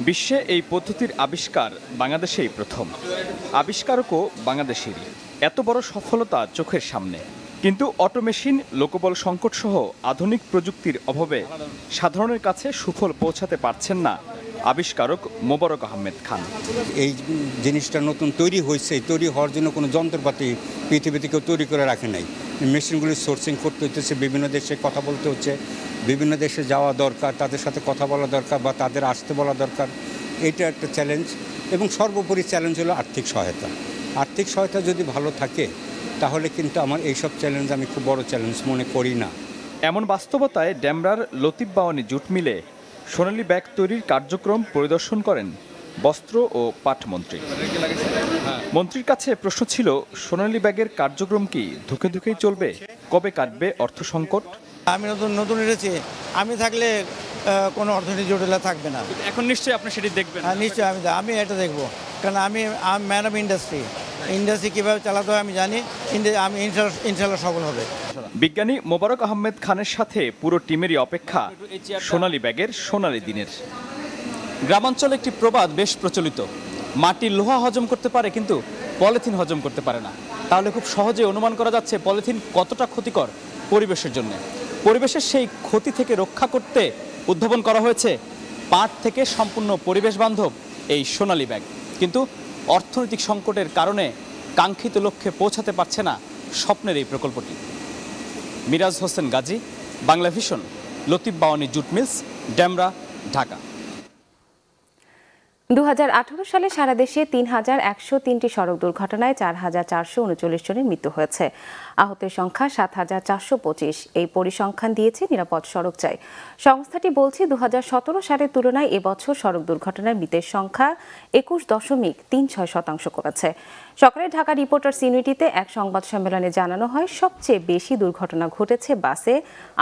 বিশ্বে এই পদ্ধতির আবিষ্কার বাংলাদেশেই প্রথম। আবিষ্কারকও বাংলাদেশেরই। এত বড় সফলতা চোখের সামনে, কিন্তু অটোমেশিন, লোকবল সংকট সহ আধুনিক প্রযুক্তির অভাবে সাধারণের কাছে সুফল পৌঁছাতে পারছেন না আবিষ্কারক মোবারক আহমেদ খান। এই জিনিসটা নতুন তৈরি হয়েছে, তৈরি হওয়ার জন্য কোনো যন্ত্রপাতি পৃথিবীতে কেউ তৈরি করে রাখে নাই। মেশিনগুলি সোর্সিং করতে হচ্ছে, বিভিন্ন দেশে কথা বলতে হচ্ছে, বিভিন্ন দেশে যাওয়া দরকার, তাদের সাথে কথা বলা দরকার বা তাদের আসতে বলা দরকার। এটা একটা চ্যালেঞ্জ, এবং সর্বোপরি চ্যালেঞ্জ হলো আর্থিক সহায়তা। আর্থিক সহায়তা যদি ভালো থাকে তাহলে কিন্তু আমার এইসব চ্যালেঞ্জ আমি খুব বড় চ্যালেঞ্জ মনে করি না। এমন বাস্তবতায় ডেমরার লতিফ বাওয়ানি জুট মিলে সোনালী ব্যাগ তৈরির কার্যক্রম পরিদর্শন করেন বস্ত্র ও পাট মন্ত্রী। মন্ত্রীর কাছে প্রশ্ন ছিল, সোনালী ব্যাগের কার্যক্রম কি ধুকে ধুকেই চলবে? কবে কাটবে অর্থ সংকট? আমি নতুন এসেছি, আমি থাকলে কোনো অর্থনৈতিক জটিলতা থাকবে না। এখন নিশ্চয়ই আপনি সেটি দেখবেন। হ্যাঁ, নিশ্চয়ই আমি এটা দেখবো, কারণ আমি ম্যান অফ ইন্ডাস্ট্রি কীভাবে চালাতে হয় আমি জানি। আমি ইনশাল্লাহ সফল হবে। বিজ্ঞানী মোবারক আহমেদ খানের সাথে পুরো টিমেরই অপেক্ষা সোনালী ব্যাগের সোনালী দিনের। গ্রামাঞ্চলে একটি প্রবাদ বেশ প্রচলিত, মাটির লোহা হজম করতে পারে কিন্তু পলিথিন হজম করতে পারে না। তাহলে খুব সহজে অনুমান করা যাচ্ছে পলিথিন কতটা ক্ষতিকর পরিবেশের জন্য। পরিবেশের সেই ক্ষতি থেকে রক্ষা করতে উদ্ভাবন করা হয়েছে পাট থেকে সম্পূর্ণ পরিবেশ বান্ধব এই সোনালী ব্যাগ। কিন্তু অর্থনৈতিক সংকটের কারণে কাঙ্ক্ষিত লক্ষ্যে পৌঁছাতে পারছে না স্বপ্নের এই প্রকল্পটি। Miraj Hossain Gazi, Bangla vision, Latif Bawani jute mills, Demra, Dhaka. 2018 সালে সারা দেশে 3103টি সড়ক দুর্ঘটনায় 4439 জনের মৃত্যু হয়েছে। আহতের সংখ্যা 7425। এই পরিসংখ্যান দিয়েছে নিরাপদ সড়ক চাই সংস্থাটি। বলছে 2017 সালের তুলনায় এবছর সড়ক দুর্ঘটনায় মৃতের সংখ্যা 21.36% কমেছে। সকালে ঢাকা রিপোর্টার্স ইউনিটিতে এক সংবাদ সম্মেলনে জানানো হয়, সবচেয়ে বেশি দুর্ঘটনা ঘটেছে বাসে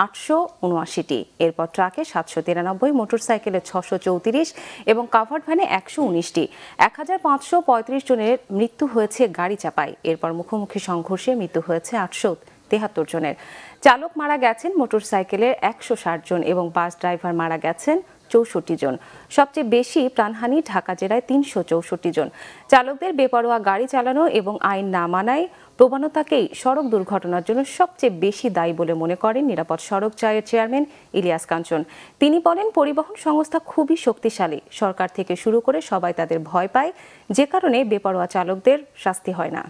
879টি, এরপর ট্রাকে 793, মোটরসাইকেলে 634 এবং কাভার্ড ভ্যানে 119টি। 1535 জনের মৃত্যু হয়েছে গাড়ি চাপায়। এরপর মুখোমুখি সংঘর্ষে মৃত্যু হয়েছে 873 জনের। চালক মারা গেছেন মোটরসাইকেলের 160 জন এবং বাস ড্রাইভার মারা গেছেন 64 জন। সবচেয়ে বেশি প্রাণহানি ঢাকা জেলায় 364 জন। চালকদের বেপরোয়া গাড়ি চালানো এবং আইন না মানায় প্রবণতাকেই সড়ক দুর্ঘটনার জন্য সবচেয়ে বেশি দায়ী বলে মনে করেন নিরাপদ সড়ক চাইয়ের চেয়ারম্যান ইলিয়াস কাঞ্চন। তিনি বলেন, পরিবহন সংস্থা খুবই শক্তিশালী, সরকার থেকে শুরু করে সবাই তাদের ভয় পায়, যে কারণে বেপরোয়া চালকদের শাস্তি হয় না।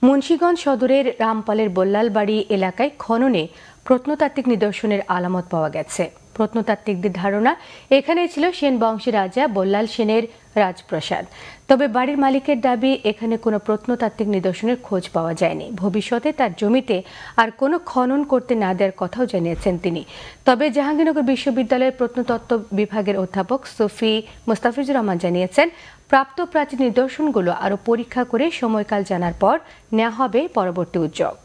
মুন্সিগঞ্জ সদরের রামপালের বল্লালবাড়ি এলাকায় খননে প্রত্নতাত্ত্বিক নিদর্শনের আলামত পাওয়া গেছে। প্রত্নতাত্ত্বিকদের ধারণা এখানে ছিল সেন বংশের রাজা বল্লাল সেনের রাজপ্রাসাদ। তবে বাড়ির মালিকের দাবি, এখানে কোনো প্রত্নতাত্ত্বিক নিদর্শনের খোঁজ পাওয়া যায়নি। ভবিষ্যতে তার জমিতে আর কোনো খনন করতে না দেওয়ার কথাও জানিয়েছেন তিনি। তবে জাহাঙ্গীরনগর বিশ্ববিদ্যালয়ের প্রত্নতত্ত্ব বিভাগের অধ্যাপক সুফি মোস্তাফিজুর রহমান জানিয়েছেন, প্রাপ্ত প্রাচীন নিদর্শনগুলো আরও পরীক্ষা করে সময়কাল জানার পর নেওয়া হবে পরবর্তী উদ্যোগ।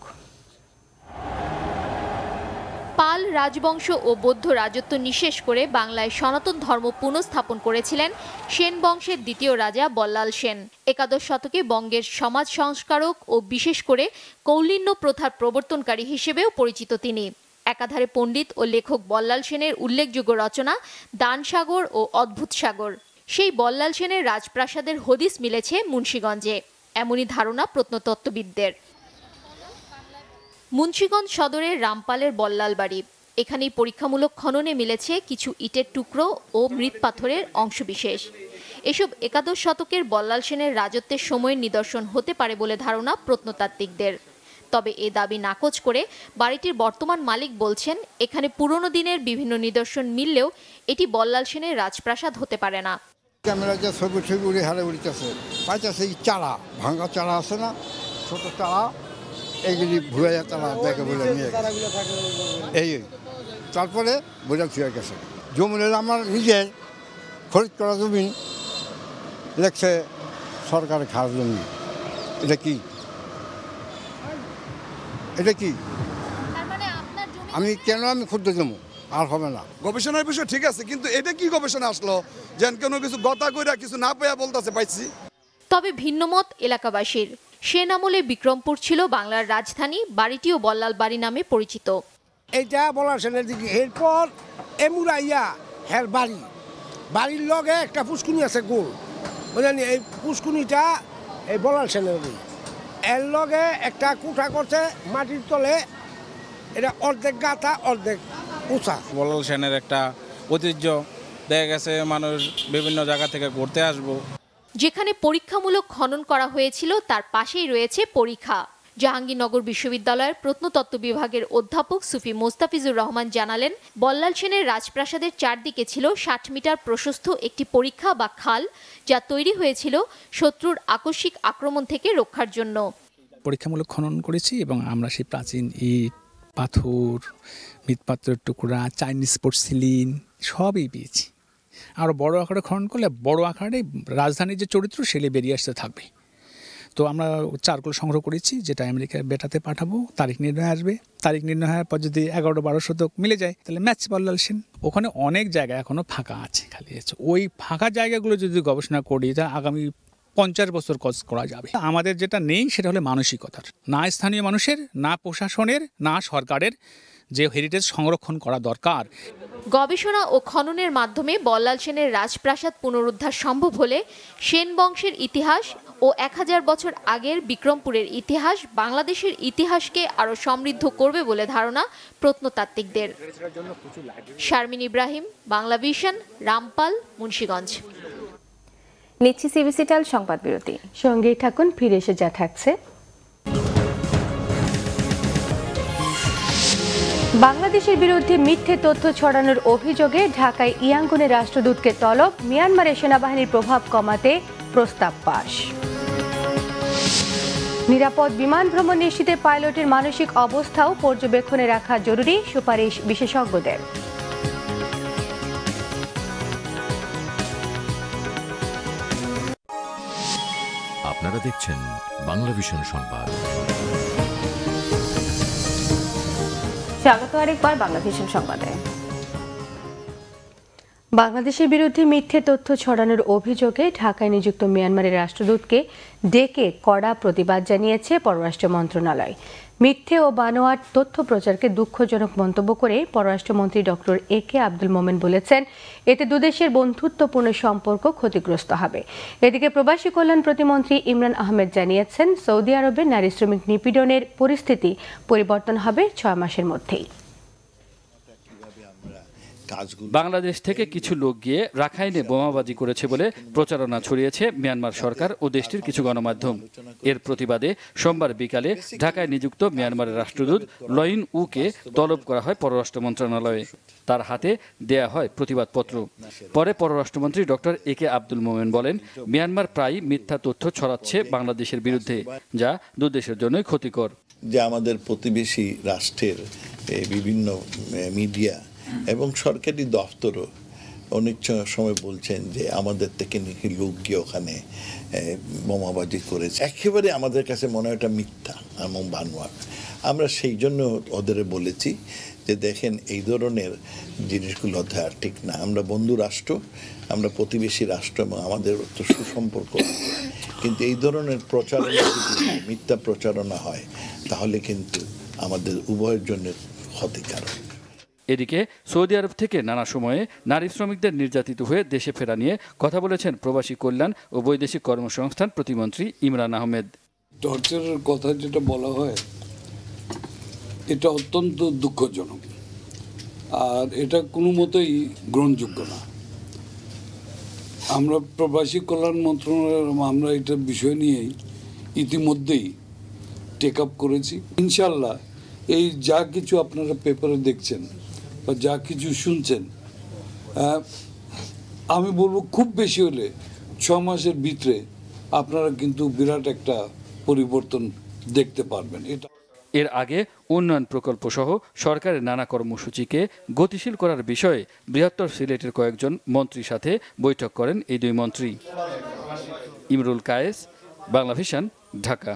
পাল রাজবংশ ও বৌদ্ধ রাজত্ব নিঃশেষ করে বাংলায় সনাতন ধর্ম পুনঃস্থাপন করেছিলেন সেন বংশের দ্বিতীয় রাজা বল্লাল সেন। একাদশ শতকে বঙ্গের সমাজ সংস্কারক ও বিশেষ করে কৌলিন্য প্রথার প্রবর্তনকারী হিসেবেও পরিচিত তিনি। একাধারে পণ্ডিত ও লেখক বল্লাল সেনের উল্লেখযোগ্য রচনা দানসাগর ও অদ্ভুত সাগর। সেই বল্লাল সেনের রাজপ্রাসাদের হদিস মিলেছে মুন্সিগঞ্জে, এমনই ধারণা প্রত্নতত্ত্ববিদদের। মুন্সিগঞ্জ সদরের রামপালের বল্লাল বাড়ি, এখানেই পরীক্ষামূলক খননে মিলেছে কিছু ইটের টুকরো ও মৃৎপাথরের অংশবিশেষ। এসব একাদশ শতকের বল্লাল সেনের রাজত্বের সময়ের নিদর্শন হতে পারে বলে ধারণা প্রত্নতাত্ত্বিকদের। তবে এ দাবি নাকচ করে বাড়িটির বর্তমান মালিক বলছেন, এখানে পুরনো দিনের বিভিন্ন নিদর্শন মিললেও এটি বল্লাল সেনের রাজপ্রাসাদ হতে পারে না। ক্যামেরা যে ছবি উড়ে হারে উড়িতেছে, পাইতেছে চারা, ভাঙা চারা আছে না, ছোট চারা, এইগুলি ভুয়া চারা দেখে বলে নিয়ে এই তারপরে বোঝা ছুঁয়ে গেছে। জমিনের আমার নিজের খরিদ করা জমি লেখছে সরকারের খাওয়ার জমি। এটা কি আমি কেন আমি ক্ষুদ্র জমি আর হবে না। গবেষণার বিষয় ঠিক আছে, কিন্তু এটা কি গবেষণা আসলো যেন কোনো কিছু গতা কইরা কিছু না পেয়ে বলতেছে পাইছি। তবে ভিন্নমত এলাকাবাসীর। সেন আমলে বিক্রমপুর ছিল বাংলার রাজধানী, বাড়িটিও বল্লাল বাড়ি নামে পরিচিত। এইটা বল্লাল সেনের দিকে, এরপর এমুরাইয়া হের বাড়ির লগে একটা পুষ্কুনি আছে গোল, বুঝলেন? এই পুষ্কুনিটা এই বল্লাল সেনের, এর লগে একটা কুঠা করছে মাটির তলে, এটা অর্ধেক গাঁথা অর্ধেক উঁচা। বল্লাল সেনের একটা ঐতিহ্য দেখা গেছে, মানুষ বিভিন্ন জায়গা থেকে ঘুরতে আসবো। যেখানে পরীক্ষামূলক খনন করা হয়েছিল তার পাশেই রয়েছে পরীক্ষা। জাহাঙ্গীরনগর বিশ্ববিদ্যালয়ের প্রত্নতত্ত্ব বিভাগের অধ্যাপক সুফি মোস্তাফিজুর রহমান জানালেন, বল্লাল সেনের রাজপ্রাসাদের চারদিকে ছিল 60 মিটার প্রশস্ত একটি পরীক্ষা বা খাল, যা তৈরি হয়েছিল শত্রুর আকস্মিক আক্রমণ থেকে রক্ষার জন্য। পরীক্ষামূলক খনন করেছি এবং আমরা সেই প্রাচীন ইট, পাথর, মৃৎপাত্রের টুকরা, চাইনিজ পোর্সিলিন সবই পেয়েছি। আর বড় আকারে খনন করলে বড় আকারে রাজধানীর যে চরিত্র সেগুলি বেরিয়ে আসতে থাকবে। তো আমরা চারকোল সংগ্রহ করেছি, যেটা আমেরিকায় বেটাতে পাঠাবো, তারিখ নির্ণয় আসবে। তারিখ নির্ণয় হওয়ার পর যদি 11-12 শতক মিলে যায় তাহলে ম্যাচ বল্লাল সেন। ওখানে অনেক জায়গা এখনো ফাঁকা আছে, খালি আছে। ওই ফাঁকা জায়গাগুলো যদি গবেষণা করি তা আগামী 50 বছর কাজ করা যাবে। আমাদের যেটা নেই সেটা হলো মানসিকতার, না স্থানীয় মানুষের, না প্রশাসনের, না সরকারের যে হেরিটেজ সংরক্ষণ করা দরকার। গবেষণা ও খননের মাধ্যমে বল্লাল সেনের রাজপ্রাসাদ পুনরুদ্ধার সম্ভব হলে সেন বংশের ইতিহাস ও 1000 বছর আগের বিক্রমপুরের ইতিহাস বাংলাদেশের ইতিহাসকে আরও সমৃদ্ধ করবে বলে ধারণা প্রত্নতাত্ত্বিকদের। শারমিন ইব্রাহিম, বাংলা ভিশন, রামপাল, মুন্সিগঞ্জ। নিচ্ছি সিবিসিটাল সংবাদ বিরতি, সঙ্গেই থাকুন, ফিরে এসে যা থাকছে। বাংলাদেশের বিরুদ্ধে মিথ্যে তথ্য ছড়ানোর অভিযোগে ঢাকায় ইয়াঙ্গুনের রাষ্ট্রদূতকে তলব, মিয়ানমারের সেনাবাহিনীর প্রভাব কমাতে প্রস্তাব পাস। নিরাপদ বিমান ভ্রমণ নিশ্চিতে পাইলটের মানসিক অবস্থাও পর্যবেক্ষণে রাখা জরুরি, সুপারিশ বিশেষজ্ঞদের। আপনারা দেখছেন বাংলা ভিশন সংবাদ। স্বাগত আরেকবার বাংলা ভিশন সংবাদে। বাংলাদেশের বিরুদ্ধে মিথ্যে তথ্য ছড়ানোর অভিযোগে ঢাকায় নিযুক্ত মিয়ানমারের রাষ্ট্রদূতকে ডেকে কড়া প্রতিবাদ জানিয়েছে পররাষ্ট্র মন্ত্রণালয়। মিথ্যে ও বানোয়াট তথ্য প্রচারকে দুঃখজনক মন্তব্য করে পররাষ্ট্রমন্ত্রী ডক্টর একে আব্দুল মোমেন বলেছেন, এতে দুদেশের বন্ধুত্বপূর্ণ সম্পর্ক ক্ষতিগ্রস্ত হবে। এদিকে প্রবাসী কল্যাণ প্রতিমন্ত্রী ইমরান আহমেদ জানিয়েছেন, সৌদি আরবে নারী শ্রমিক নিপীড়নের পরিস্থিতি পরিবর্তন হবে 6 মাসের মধ্যেই। বাংলাদেশ থেকে কিছু লোক গিয়ে রাখাইনে বোমাবাজি করেছে বলে প্রচারণা ছড়িয়েছে মিয়ানমার সরকার ও দেশটির কিছু গণমাধ্যম। এর প্রতিবাদে সোমবার বিকালে ঢাকায় নিযুক্ত মিয়ানমারের রাষ্ট্রদূত লইন উকে তলব করা হয় পররাষ্ট্র মন্ত্রণালয়ে। তার হাতে দেয়া হয় প্রতিবাদপত্র। পরে পররাষ্ট্রমন্ত্রী ডক্টর একে আব্দুল মোমেন বলেন, মিয়ানমার প্রায় মিথ্যা তথ্য ছড়াচ্ছে বাংলাদেশের বিরুদ্ধে, যা দুদেশের জন্যই ক্ষতিকর। যে আমাদের প্রতিবেশী রাষ্ট্রের বিভিন্ন মিডিয়া এবং সরকারি দপ্তরও অনেক সময় বলছেন যে আমাদের থেকে নাকি লোক গিয়ে ওখানে বোমাবাজি করেছে। একেবারে আমাদের কাছে মনে হয় এটা মিথ্যা এবং বানোয়াট। আমরা সেই জন্য ওদের বলেছি যে দেখেন, এই ধরনের জিনিসগুলো আর ঠিক না। আমরা বন্ধু রাষ্ট্র, আমরা প্রতিবেশী রাষ্ট্র এবং আমাদের তো সুসম্পর্ক, কিন্তু এই ধরনের প্রচারণা যদি মিথ্যা প্রচারণা হয় তাহলে কিন্তু আমাদের উভয়ের জন্য ক্ষতিকারক। এদিকে সৌদি আরব থেকে নানা সময়ে নারী শ্রমিকদের নির্যাতিত হয়ে দেশে ফেরা নিয়ে কথা বলেছেন প্রবাসী কল্যাণ ও বৈদেশিক কর্মসংস্থান প্রতিমন্ত্রী ইমরান আহমেদ। টর্চারের কথা যেটা বলা হয় এটা অত্যন্ত দুঃখজনক, আর এটা কোনো মতেই গ্রহণযোগ্য না। আমরা প্রবাসী কল্যাণ মন্ত্রণালয়ের আমরা এটা বিষয় নিয়েই ইতিমধ্যেই টেক আপ করেছি। ইনশাল্লাহ এই যা কিছু আপনারা পেপারে দেখছেন বা যা কিছু শুনছেন, আমি বলবো খুব বেশি হলে 6 মাসের ভিতরে আপনারা কিন্তু বিরাট একটা পরিবর্তন দেখতে পারবেন। এর আগে উন্নয়ন প্রকল্প সহ সরকারের নানা কর্মসূচিকে গতিশীল করার বিষয়ে বৃহত্তর সিলেটের কয়েকজন মন্ত্রীর সাথে বৈঠক করেন এই দুই মন্ত্রী। ইমরুল কায়েস, বাংলা ভিশন, ঢাকা।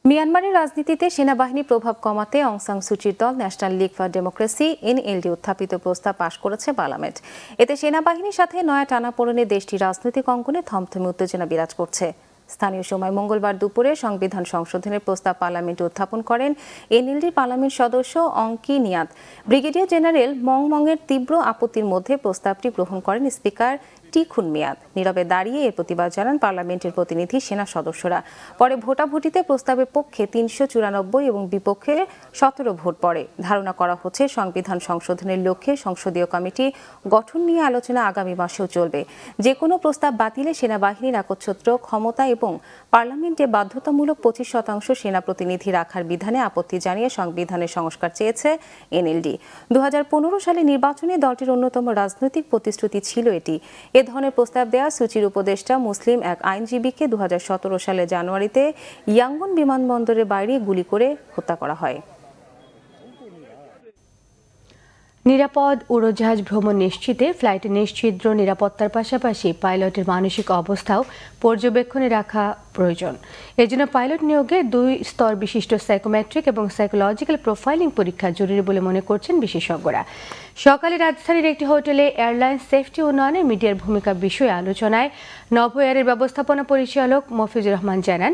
মিয়ানমারের রাজনীতিতে সেনাবাহিনী প্রভাব কমাতে অং সান সুচির দল national league for democracy NLD উত্থাপিত প্রস্তাব পাশ করেছে পার্লামেন্ট। এতে সেনাবাহিনীর সাথে নয়া টানাপোড়েনে দেশটির রাজনৈতিক অঙ্গনে থমথমে উত্তেজনা বিরাজ করছে। স্থানীয় সময় মঙ্গলবার দুপুরে সংবিধান সংশোধনের প্রস্তাব পার্লামেন্টে উত্থাপন করেন এনএলডির পার্লামেন্ট সদস্য অংকি নিয়াত। ব্রিগেডিয়ার জেনারেল মংমংয়ের তীব্র আপত্তির মধ্যে প্রস্তাবটি গ্রহণ করেন স্পিকার টিখুন মিয়াদ। নীরবে দাঁড়িয়ে এর প্রতিবাদ জানান পার্লামেন্টের প্রতিনিধি সেনা সদস্যরা। পরে ভোটাভুটিতে প্রস্তাবের পক্ষে 394 এবং বিপক্ষে 17 ভোট পড়ে। ধারণা করা হচ্ছে সংবিধান সংশোধনের লক্ষ্যে সংসদীয় কমিটি গঠন নিয়ে আলোচনা আগামী মাসেও চলবে। যে কোনো প্রস্তাব বাতিলে সেনাবাহিনীর একচ্ছত্র ক্ষমতা এবং পার্লামেন্টে বাধ্যতামূলক 25% সেনা প্রতিনিধি রাখার বিধানে আপত্তি জানিয়ে সংবিধানের সংস্কার চেয়েছে এনএলডি। 2015 সালে নির্বাচনে দলটির অন্যতম রাজনৈতিক প্রতিশ্রুতি ছিল এটি। এ ধরনের প্রস্তাব দেয়া সুচির উপদেষ্টা মুসলিম এক আইনজীবীকে 2017 সালে জানুয়ারিতে ইয়াঙ্গুন বিমানবন্দরের বাইরে গুলি করে হত্যা করা হয়। নিরাপদ উড়োজাহাজ ভ্রমণ নিশ্চিতে ফ্লাইটে নিশ্ছিদ্র নিরাপত্তার পাশাপাশি পাইলটের মানসিক অবস্থাও পর্যবেক্ষণে রাখা প্রয়োজন। এজন্য পাইলট নিয়োগে 2 স্তর বিশিষ্ট সাইকোমেট্রিক এবং সাইকোলজিক্যাল প্রোফাইলিং পরীক্ষা জরুরি বলে মনে করছেন বিশেষজ্ঞরা। সকালে রাজধানীর একটি হোটেলে এয়ারলাইন সেফটি উন্নয়নে মিডিয়ার ভূমিকা বিষয়ে আলোচনায় নভো এয়ারের ব্যবস্থাপনা পরিচালক মফিজুর রহমান জানান,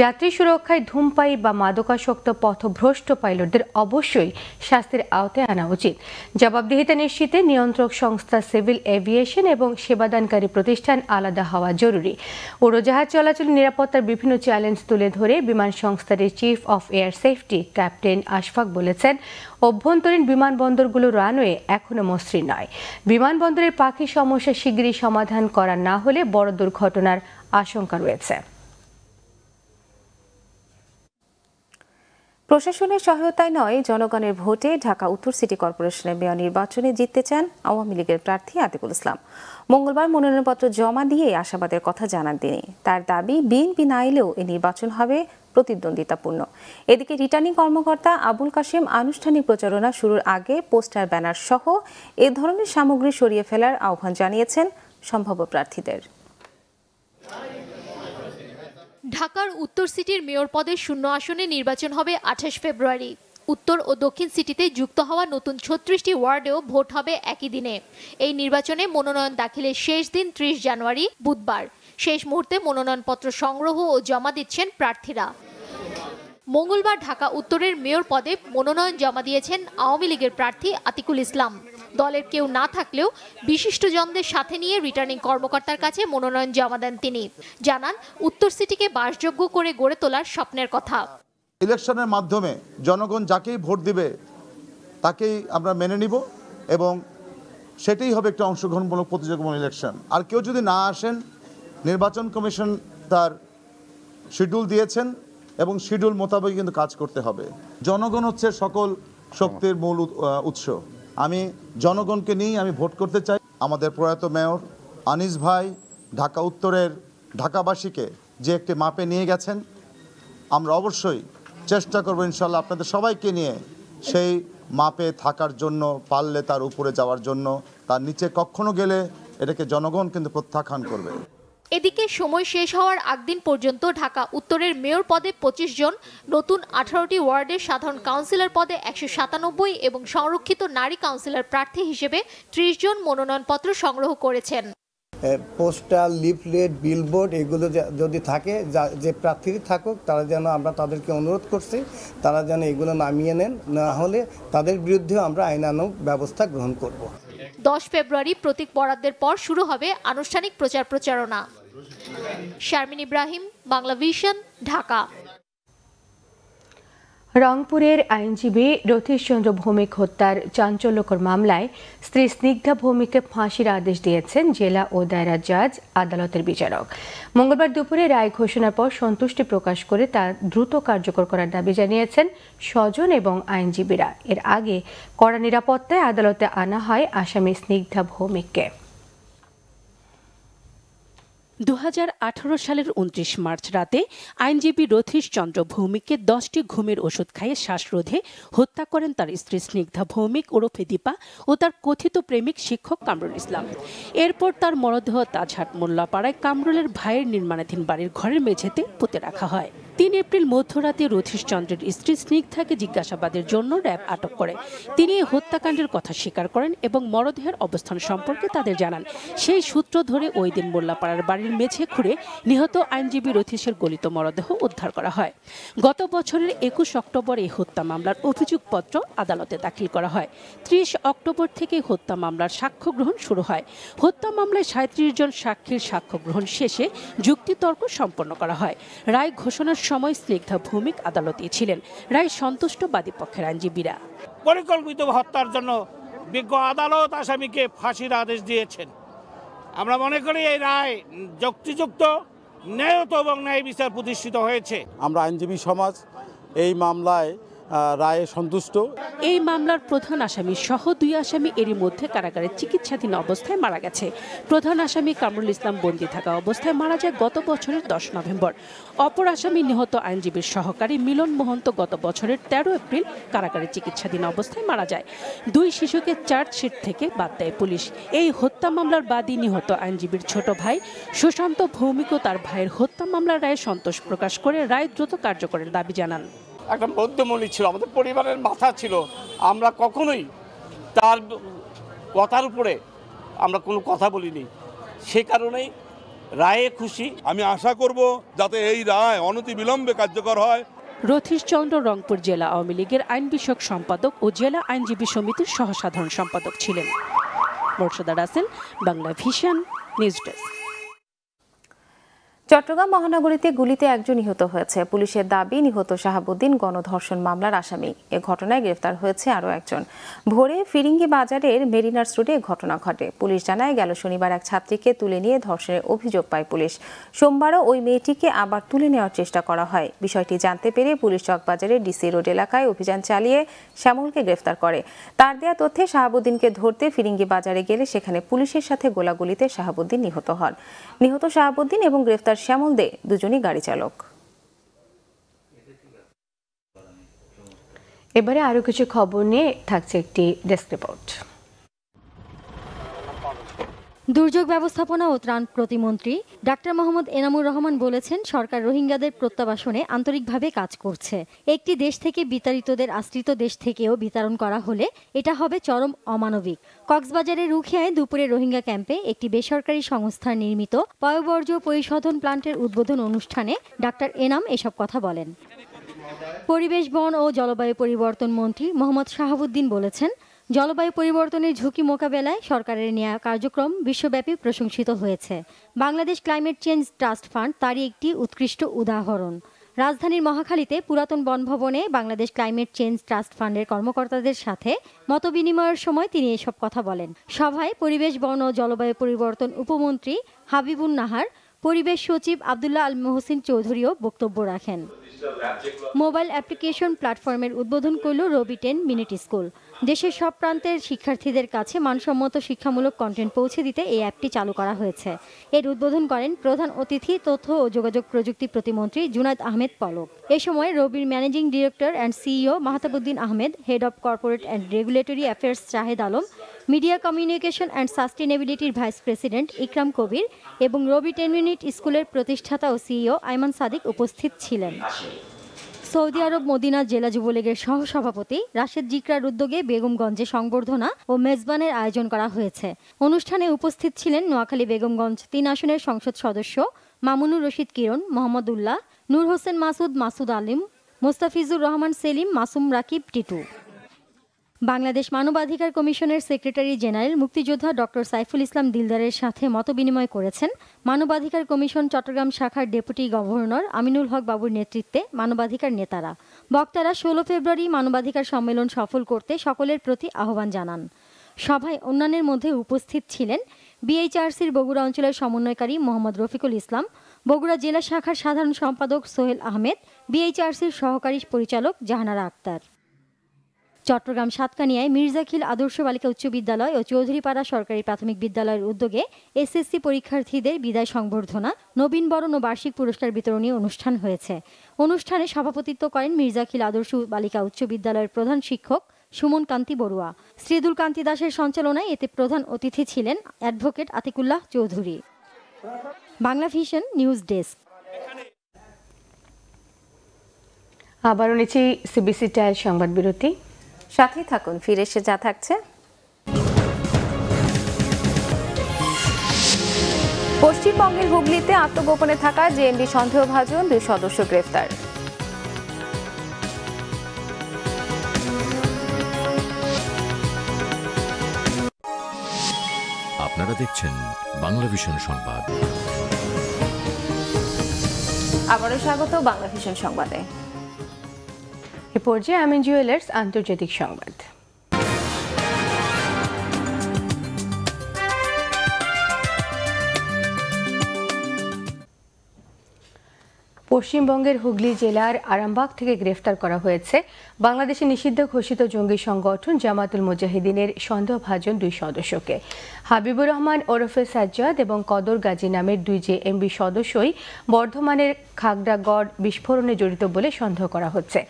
যাত্রী সুরক্ষায় ধূমপায়ী বা মাদকাসক্ত পথভ্রষ্ট পাইলটদের অবশ্যই শাস্তির আওতায় আনা উচিত। জবাবদিহিতা নিশ্চিতে নিয়ন্ত্রক সংস্থা সিভিল এভিয়েশন এবং সেবাদানকারী প্রতিষ্ঠান আলাদা হওয়া জরুরি। উড়োজাহাজ চলাচল নিরাপত্তার বিভিন্ন চ্যালেঞ্জ তুলে ধরে বিমান সংস্থার chief of air safety captain Ashfaq বলেছেন, অভ্যন্তরীণ বিমানবন্দরগুলো রানওয়ে এখনো মসৃণ নয়। বিমানবন্দরের পাখি সমস্যা শিগগিরই সমাধান করা না হলে বড় দুর্ঘটনার আশঙ্কা রয়েছে। প্রশাসনের সহায়তায় নয়, জনগণের ভোটে ঢাকা উত্তর সিটি কর্পোরেশনের মেয়র নির্বাচনে জিততে চান আওয়ামী লীগের প্রার্থী আতিকুল ইসলাম। মঙ্গলবার মনোনয়নপত্র জমা দিয়ে আশাবাদের কথা জানান তিনি। তার দাবি, বিএনপি না এলেও এই নির্বাচন হবে প্রতিদ্বন্দ্বিতাপূর্ণ। এদিকে রিটার্নিং কর্মকর্তা আবুল কাশেম আনুষ্ঠানিক প্রচারণা শুরুর আগে পোস্টার, ব্যানার সহ এ ধরনের সামগ্রী সরিয়ে ফেলার আহ্বান জানিয়েছেন সম্ভাব্য প্রার্থীদের। ঢাকার উত্তর সিটির মেয়র পদের শূন্য আসনে নির্বাচন হবে 28 ফেব্রুয়ারি। উত্তর ও দক্ষিণ সিটিতে যুক্ত হওয়া নতুন 36টি ওয়ার্ডেও ভোট হবে একই দিনে। এই নির্বাচনে মনোনয়ন দাখিলের শেষ দিন 30 জানুয়ারি বুধবার। শেষ মুহূর্তে মনোনয়নপত্র সংগ্রহ ও জমা দিচ্ছেন প্রার্থীরা। মঙ্গলবার ঢাকা উত্তরের মেয়র পদে মনোনয়ন জমা দিয়েছেন আওয়ামী লীগের প্রার্থী আতিকুল ইসলাম। দলের কেউ না থাকলেও বিশিষ্টজনদের সাথে নিয়ে রিটার্নিং কর্মকর্তার কাছে মনোনয়ন জমা দেন তিনি। জানান, উত্তর সিটিকে বাসযোগ্য করে গড়ে তোলার স্বপ্নের কথা। ইলেকশনের মাধ্যমে জনগণ যাকেই ভোট দিবে তাকেই আমরা মেনে নিব এবং সেটাই হবে একটা অংশগ্রহণমূলক প্রতিযোগিতামূলক ইলেকশন। আর কেউ যদি না আসেন, নির্বাচন কমিশন তার শিডিউল দিয়েছেন এবং শিডিউল মোতাবেক কিন্তু কাজ করতে হবে। জনগণ হচ্ছে সকল শক্তির মূল উৎস। আমি জনগণকে নিয়েই আমি ভোট করতে চাই। আমাদের প্রয়াত মেয়র আনিস ভাই ঢাকা উত্তরের ঢাকাবাসীকে যে একটি মাপে নিয়ে গেছেন, আমরা অবশ্যই চেষ্টা করব ইনশাল্লাহ আপনাদের সবাইকে নিয়ে সেই মাপে থাকার জন্য, পারলে তার উপরে যাওয়ার জন্য। তার নিচে কখনো গেলে এটাকে জনগণ কিন্তু প্রত্যাখ্যান করবে। এদিকে সময় শেষ হওয়ার আগদিন পর্যন্ত ঢাকা উত্তরের মেয়র পদে 25 জন, নতুন 18টি ওয়ার্ডের সাধারণ কাউন্সিলর পদে 197 এবং সংরক্ষিত নারী কাউন্সিলর প্রার্থী হিসেবে 30 জন মনোনয়নপত্র সংগ্রহ করেছেন। পোস্টার, লিফলেট, বিলবোর্ড এগুলো যদি থাকে, যে প্রার্থী থাকুক, তারা যেন, আমরা তাদেরকে অনুরোধ করছি তারা যেন এগুলো নামিয়ে নেন, না হলে তাদের বিরুদ্ধেও আমরা আইনানুগ ব্যবস্থা গ্রহণ করব। 10 ফেব্রুয়ারি প্রতীক বরাদ্দের পর শুরু হবে আনুষ্ঠানিক প্রচারণা। শারমিন ইব্রাহিম, বাংলা ভিশন, ঢাকা। রংপুরের আইনজীবী রথীশ চন্দ্র ভৌমিক হত্যার চাঞ্চল্যকর মামলায় স্ত্রী স্নিগ্ধা ভৌমিককে ফাঁসির আদেশ দিয়েছেন জেলা ও দায়রা জজ আদালতের বিচারক। মঙ্গলবার দুপুরে রায় ঘোষণার পর সন্তুষ্টি প্রকাশ করে তা দ্রুত কার্যকর করার দাবি জানিয়েছেন স্বজন এবং আইনজীবীরা। এর আগে কড়া নিরাপত্তায় আদালতে আনা হয় আসামি স্নিগ্ধা ভৌমিককে। 2018 সালের 29 মার্চ রাতে আইনজীবী রথীশ চন্দ্র ভৌমিককে 10টি ঘুমের ওষুধ খাইয়ে শ্বাসরোধে হত্যা করেন তার স্ত্রী স্নিগ্ধা ভৌমিক ওরফে দীপা ও তার কথিত প্রেমিক শিক্ষক কামরুল ইসলাম। এরপর তার মরদেহ তাজহাট মোল্লাপাড়ায় কামরুলের ভাইয়ের নির্মাণাধীন বাড়ির ঘরের মেঝেতে পুঁতে রাখা হয়। 3 এপ্রিল মধ্যরাতে রথীশ চন্দ্রের স্ত্রী স্নিগ্ধাকে জিজ্ঞাসাবাদের জন্য র্যাব আটক করে। তিনি এই হত্যাকাণ্ডের কথা স্বীকার করেন এবং মরদেহের অবস্থান সম্পর্কে তাদের জানান। সেই সূত্র ধরে ওই দিন মোল্লাপাড়ার বাড়ির মেঝে খুঁড়ে নিহত আইনজীবী রথীশের গলিত মরদেহ উদ্ধার করা হয়। গত বছরের 21 অক্টোবর এই হত্যা মামলার অভিযোগপত্র আদালতে দাখিল করা হয়। 30 অক্টোবর থেকে হত্যা মামলার সাক্ষ্য গ্রহণ শুরু হয়। হত্যা মামলায় 37 জন সাক্ষীর সাক্ষ্য গ্রহণ শেষে যুক্তিতর্ক সম্পন্ন করা হয়। রায় ঘোষণার সময় স্নিগ্ধা ভৌমিক আদালতে ছিলেন। রায় সন্তুষ্ট বাদী পক্ষের আইনজীবীরা। পরিকল্পিত হত্যার জন্য বিজ্ঞ আদালত আসামিকে ফাঁসির আদেশ দিয়েছেন। আমরা মনে করি এই রায় যুক্তিযুক্ত, ন্যায়ত এবং ন্যায় বিচার প্রতিষ্ঠিত হয়েছে। আমরা আইনজীবী সমাজ এই মামলায় রায়ে সন্তুষ্ট। এই মামলার প্রধান আসামি সহ 2 আসামি এরই মধ্যে কারাগারে চিকিৎসাধীন অবস্থায় মারা গেছে। প্রধান আসামি কামরুল ইসলাম বন্দী থাকা অবস্থায় মারা যায় গত বছরের 10 নভেম্বর। অপর আসামি নিহত আইনজীবীর সহকারী মিলন মোহন্ত গত বছরের 13 এপ্রিল কারাগারে চিকিৎসাধীন অবস্থায় মারা যায়। 2 শিশুকে চার্জশিট থেকে বাদ দেয় পুলিশ। এই হত্যা মামলার বাদী নিহত আইনজীবীর ছোট ভাই সুশান্ত ভৌমিক ও তার ভাইয়ের হত্যা মামলার রায়ে সন্তোষ প্রকাশ করে রায় দ্রুত কার্যকরের দাবি জানান। একটা মধ্যমণি ছিল, আমাদের পরিবারের মাথা ছিল, আমরা কখনোই তার কথার উপরে আমরা কোনো কথা বলিনি, সে কারণেই রায়ে খুশি। আমি আশা করব যাতে এই রায় অনতিবিলম্বে কার্যকর হয়। রথীশ চন্দ্র রংপুর জেলা আওয়ামী লীগের আইন বিষয়ক সম্পাদক ও জেলা আইনজীবী সমিতির সহসাধারণ সম্পাদক ছিলেন। Morsheda Rasel, Bangla vision, news desk. Chittagong মহানগরীতে গুলিতে একজন নিহত হয়েছে। পুলিশের দাবি নিহত শাহাবুদ্দিন গণধর্ষণ মামলার আসামি। এ ঘটনায় গ্রেফতার হয়েছে আরও একজন। ভোরে ফিরিঙ্গি বাজারের মেরিনার্স রোডে ঘটনা ঘটে। পুলিশ জানায় গেল শনিবার এক ছাত্রীকে তুলে নিয়ে ধর্ষণের অভিযোগ পায় পুলিশ। সোমবারও ওই মেয়েটিকে আবার তুলে নেওয়ার চেষ্টা করা হয়। বিষয়টি জানতে পেরে পুলিশ চকবাজারের ডিসি রোড এলাকায় অভিযান চালিয়ে শ্যামলকে গ্রেফতার করে। তার দেয়া তথ্যে শাহাবুদ্দিনকে ধরতে ফিরিঙ্গি বাজারে গেলে সেখানে পুলিশের সাথে গোলাগুলিতে শাহাবুদ্দিন নিহত হন। নিহত শাহাবুদ্দিন এবং গ্রেফতার শ্যামল দে দুজনই গাড়ি চালক। এবারে আরো কিছু খবর নিয়ে থাকছে একটি ডেস্ক রিপোর্ট। দুর্যোগ ব্যবস্থাপনা ও ত্রাণ প্রতিমন্ত্রী ডাক্তার মোহাম্মদ এনামুর রহমান বলেছেন, সরকার রোহিঙ্গাদের প্রত্যাবাসনে আন্তরিকভাবে কাজ করছে। একটি দেশ থেকে বিতাড়িতদের আশ্রিত দেশ থেকেও বিতরণ করা হলে এটা হবে চরম অমানবিক। কক্সবাজারের রুখিয়ায় দুপুরে রোহিঙ্গা ক্যাম্পে একটি বেসরকারি সংস্থার নির্মিত পয়ঃবর্জ্য পরিশোধন প্লান্টের উদ্বোধন অনুষ্ঠানে ডাক্তার এনাম এসব কথা বলেন। পরিবেশ, বন ও জলবায়ু পরিবর্তন মন্ত্রী মোহাম্মদ শাহাবুদ্দিন বলেছেন, জলবায়ু পরিবর্তনের ঝুঁকি মোকাবেলায় সরকারের নেওয়া কার্যক্রম বিশ্বব্যাপী প্রশংসিত হয়েছে। Bangladesh climate change trust fund তারই একটি উৎকৃষ্ট উদাহরণ। রাজধানীর মহাখালীতে পুরাতন বনভবনে বাংলাদেশ ক্লাইমেট চেঞ্জ ট্রাস্ট ফান্ডের কর্মকর্তাদের সাথে মতবিনিময়ের সময় তিনি এসব কথা বলেন। সভায় পরিবেশ, বন ও জলবায়ু পরিবর্তন উপমন্ত্রী হাবিবুন নাহার, পরিবেশ সচিব আব্দুল্লাহ আল মোহসিন চৌধুরীও বক্তব্য রাখেন। মোবাইল অ্যাপ্লিকেশন প্ল্যাটফর্মের উদ্বোধন করল রবি 10 মিনিট স্কুল। দেশের সব প্রান্তের শিক্ষার্থীদের কাছে মানসম্মত শিক্ষামূলক কন্টেন্ট পৌঁছে দিতে এই অ্যাপটি চালু করা হয়েছে। এর উদ্বোধন করেন প্রধান অতিথি তথ্য ও যোগাযোগ প্রযুক্তি প্রতিমন্ত্রী জুনায়েদ আহমেদ পলক। এ সময় রবির managing director and CEO Mahtabuddin Ahmed, head of corporate and regulatory affairs Shahed Alam, media communication and সাস্টেনেবিলিটির ভাইস প্রেসিডেন্ট ইকরাম কবির এবং রবি 10 মিনিট স্কুলের প্রতিষ্ঠাতা ও সিইও আইমান সাদিক উপস্থিত ছিলেন। সৌদি আরব মদিনা জেলা যুবলীগের সহসভাপতি রাশেদ জিকরার উদ্যোগে বেগমগঞ্জে সংবর্ধনা ও মেজবানের আয়োজন করা হয়েছে। অনুষ্ঠানে উপস্থিত ছিলেন নোয়াখালী বেগমগঞ্জ 3 আসনের সংসদ সদস্য মামুনুর রশিদ কিরণ, মোহাম্মদ উল্লাহ, নূর হোসেন মাসুদ, মাসুদ আলিম, মোস্তাফিজুর রহমান সেলিম, মাসুম রাকিব, টিটু। বাংলাদেশ মানবাধিকার কমিশনের সেক্রেটারি জেনারেল মুক্তিযোদ্ধা ডক্টর সাইফুল ইসলাম দিলদারের সাথে মতবিনিময় করেছেন মানবাধিকার কমিশন চট্টগ্রাম শাখার ডেপুটি গভর্নর আমিনুল হক বাবুর নেতৃত্বে মানবাধিকার নেতারা। বক্তারা 16 ফেব্রুয়ারি মানবাধিকার সম্মেলন সফল করতে সকলের প্রতি আহ্বান জানান। সভায় অন্যান্যের মধ্যে উপস্থিত ছিলেন বিএইচআরসির বগুড়া অঞ্চলের সমন্বয়কারী মোহাম্মদ রফিকুল ইসলাম, বগুড়া জেলা শাখার সাধারণ সম্পাদক সোহেল আহমেদ, বিএইচআরসির সহকারী পরিচালক জাহানারা আক্তার। চট্টগ্রাম সাতকানিয়ায় মির্জাখিল আদর্শ বালিকা উচ্চ বিদ্যালয় ও চৌধুরীপাড়া সরকারি প্রাথমিক বিদ্যালয়ের উদ্যোগে এসএসসি পরীক্ষার্থীদের বিদায় সংবর্ধনা, নবীন বরণ ও বার্ষিক পুরস্কার বিতরণী অনুষ্ঠান হয়েছে। অনুষ্ঠানে সভাপতিত্ব করেন মির্জাখিল আদর্শ বালিকা উচ্চ বিদ্যালয়ের প্রধান শিক্ষক সুমন কান্তি বড়ুয়া। শ্রীদুল কান্তি দাসের সঞ্চালনায় এতে প্রধান অতিথি ছিলেন advocate Atiqullah Chowdhury. Bangla vision news desk. আবারও নিচ্ছি সিবিসি টাইল সংবাদ বিরতি। সাথেই থাকুন, ফিরে এসে যা থাকছে। পশ্চিমবঙ্গের হুগলিতে আত্মগোপনে থাকা জেএমবি সন্দেহভাজন 2 সদস্য গ্রেফতার। আপনারা দেখছেন বাংলা ভিশন সংবাদ। আবারও স্বাগত বাংলা ভিশন সংবাদে। এ পর্যায়ে আমিন জুয়েলার্স আন্তর্জাতিক সংবাদ। পশ্চিমবঙ্গের হুগলি জেলার আরামবাগ থেকে গ্রেফতার করা হয়েছে বাংলাদেশে নিষিদ্ধ ঘোষিত জঙ্গি সংগঠন জামাতুল মুজাহিদিনের সন্দেহভাজন 2 সদস্যকে। হাবিবুর রহমান ওরফে সাজ্জাদ এবং কদর গাজী নামের 2 জেএমবি সদস্যই বর্ধমানের খাগড়াগড় বিস্ফোরণে জড়িত বলে সন্দেহ করা হচ্ছে।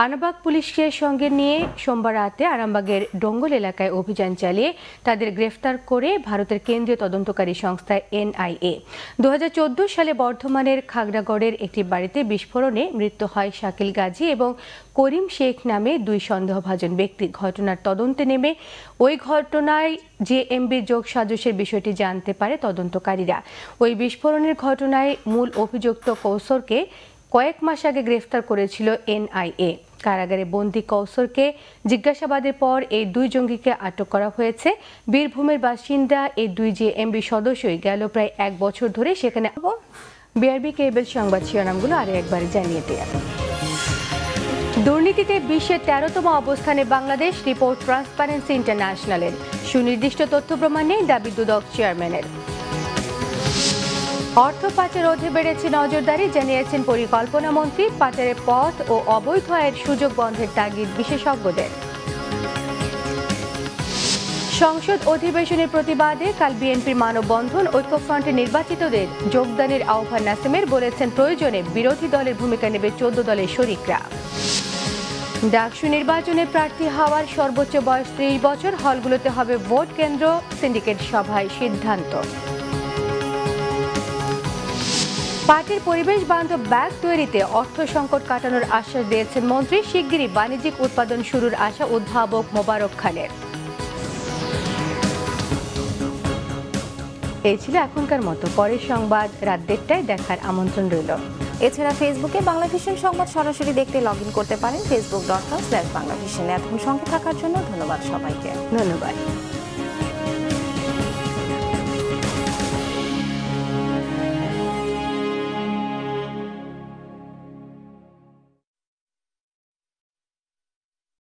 আরামবাগ পুলিশকে সঙ্গে নিয়ে সোমবার রাতে আরামবাগের ডঙ্গল এলাকায় অভিযান চালিয়ে তাদের গ্রেফতার করে ভারতের কেন্দ্রীয় তদন্তকারী সংস্থা NIA। 2014 সালে বর্ধমানের খাগড়াগড়ের একটি বাড়িতে বিস্ফোরণে মৃত্যু হয় শাকিল গাজী এবং করিম শেখ নামে 2 সন্দেহভাজন ব্যক্তি। ঘটনার তদন্তে নেমে ওই ঘটনায় জেএমবি যোগ সাজসের বিষয়টি জানতে পারে তদন্তকারীরা। ওই বিস্ফোরণের ঘটনায় মূল অভিযুক্ত কৌসরকে কয়েক মাস আগে গ্রেফতার করেছিল NIA। কারাগারে বন্দী কৌসরকে জিজ্ঞাসাবাদের পর এই 2 জঙ্গিকে আটক করা হয়েছে। বীরভূমের বাসিন্দা এই 2 জেএমবি সদস্যই গেল প্রায় 1 বছর ধরে সেখানে। বিআরবি কেবল সংবাদ শিরোনামগুলো আরও একবার জানিয়ে দেয়া। দুর্নীতিতে বিশ্বের 13তম অবস্থানে বাংলাদেশ, রিপোর্ট ট্রান্সপারেন্সি ইন্টারন্যাশনালের। সুনির্দিষ্ট তথ্য প্রমাণ নেই, দাবি দুদক চেয়ারম্যানের। অর্থ পাচার রোধে বেড়েছে নজরদারি, জানিয়েছেন পরিকল্পনা মন্ত্রী। পাচারের পথ ও অবৈধ আয়ের সুযোগ বন্ধের তাগিদ বিশেষজ্ঞদের। সংসদ অধিবেশনের প্রতিবাদে কাল বিএনপির মানববন্ধন। ঐক্যফ্রন্টে নির্বাচিতদের যোগদানের আহ্বান নাসিমের, বলেছেন প্রয়োজনে বিরোধী দলের ভূমিকা নেবে 14 দলের শরিকরা। ডাকসু নির্বাচনে প্রার্থী হওয়ার সর্বোচ্চ বয়স 30 বছর, হলগুলোতে হবে ভোট কেন্দ্র, সিন্ডিকেট সভায় সিদ্ধান্ত। পার্টির পরিবেশ বান্ধব ব্যাগ তৈরিতে অর্থ সংকট কাটানোর আশ্বাস দিয়েছেন মন্ত্রী। শিগগিরই বাণিজ্যিক উৎপাদন শুরুর আশা উদ্ভাবক মোবারক খানের। এই ছিল এখনকার মতো। পরের সংবাদ রাত 1:30টায় দেখার আমন্ত্রণ রইল। এছাড়া ফেসবুকে বাংলাভিশন সংবাদ সরাসরি দেখতে লগইন করতে পারেন facebook.com/বাংলাভিশন। এতক্ষণ সঙ্গে থাকার জন্য ধন্যবাদ সবাইকে। ধন্যবাদ।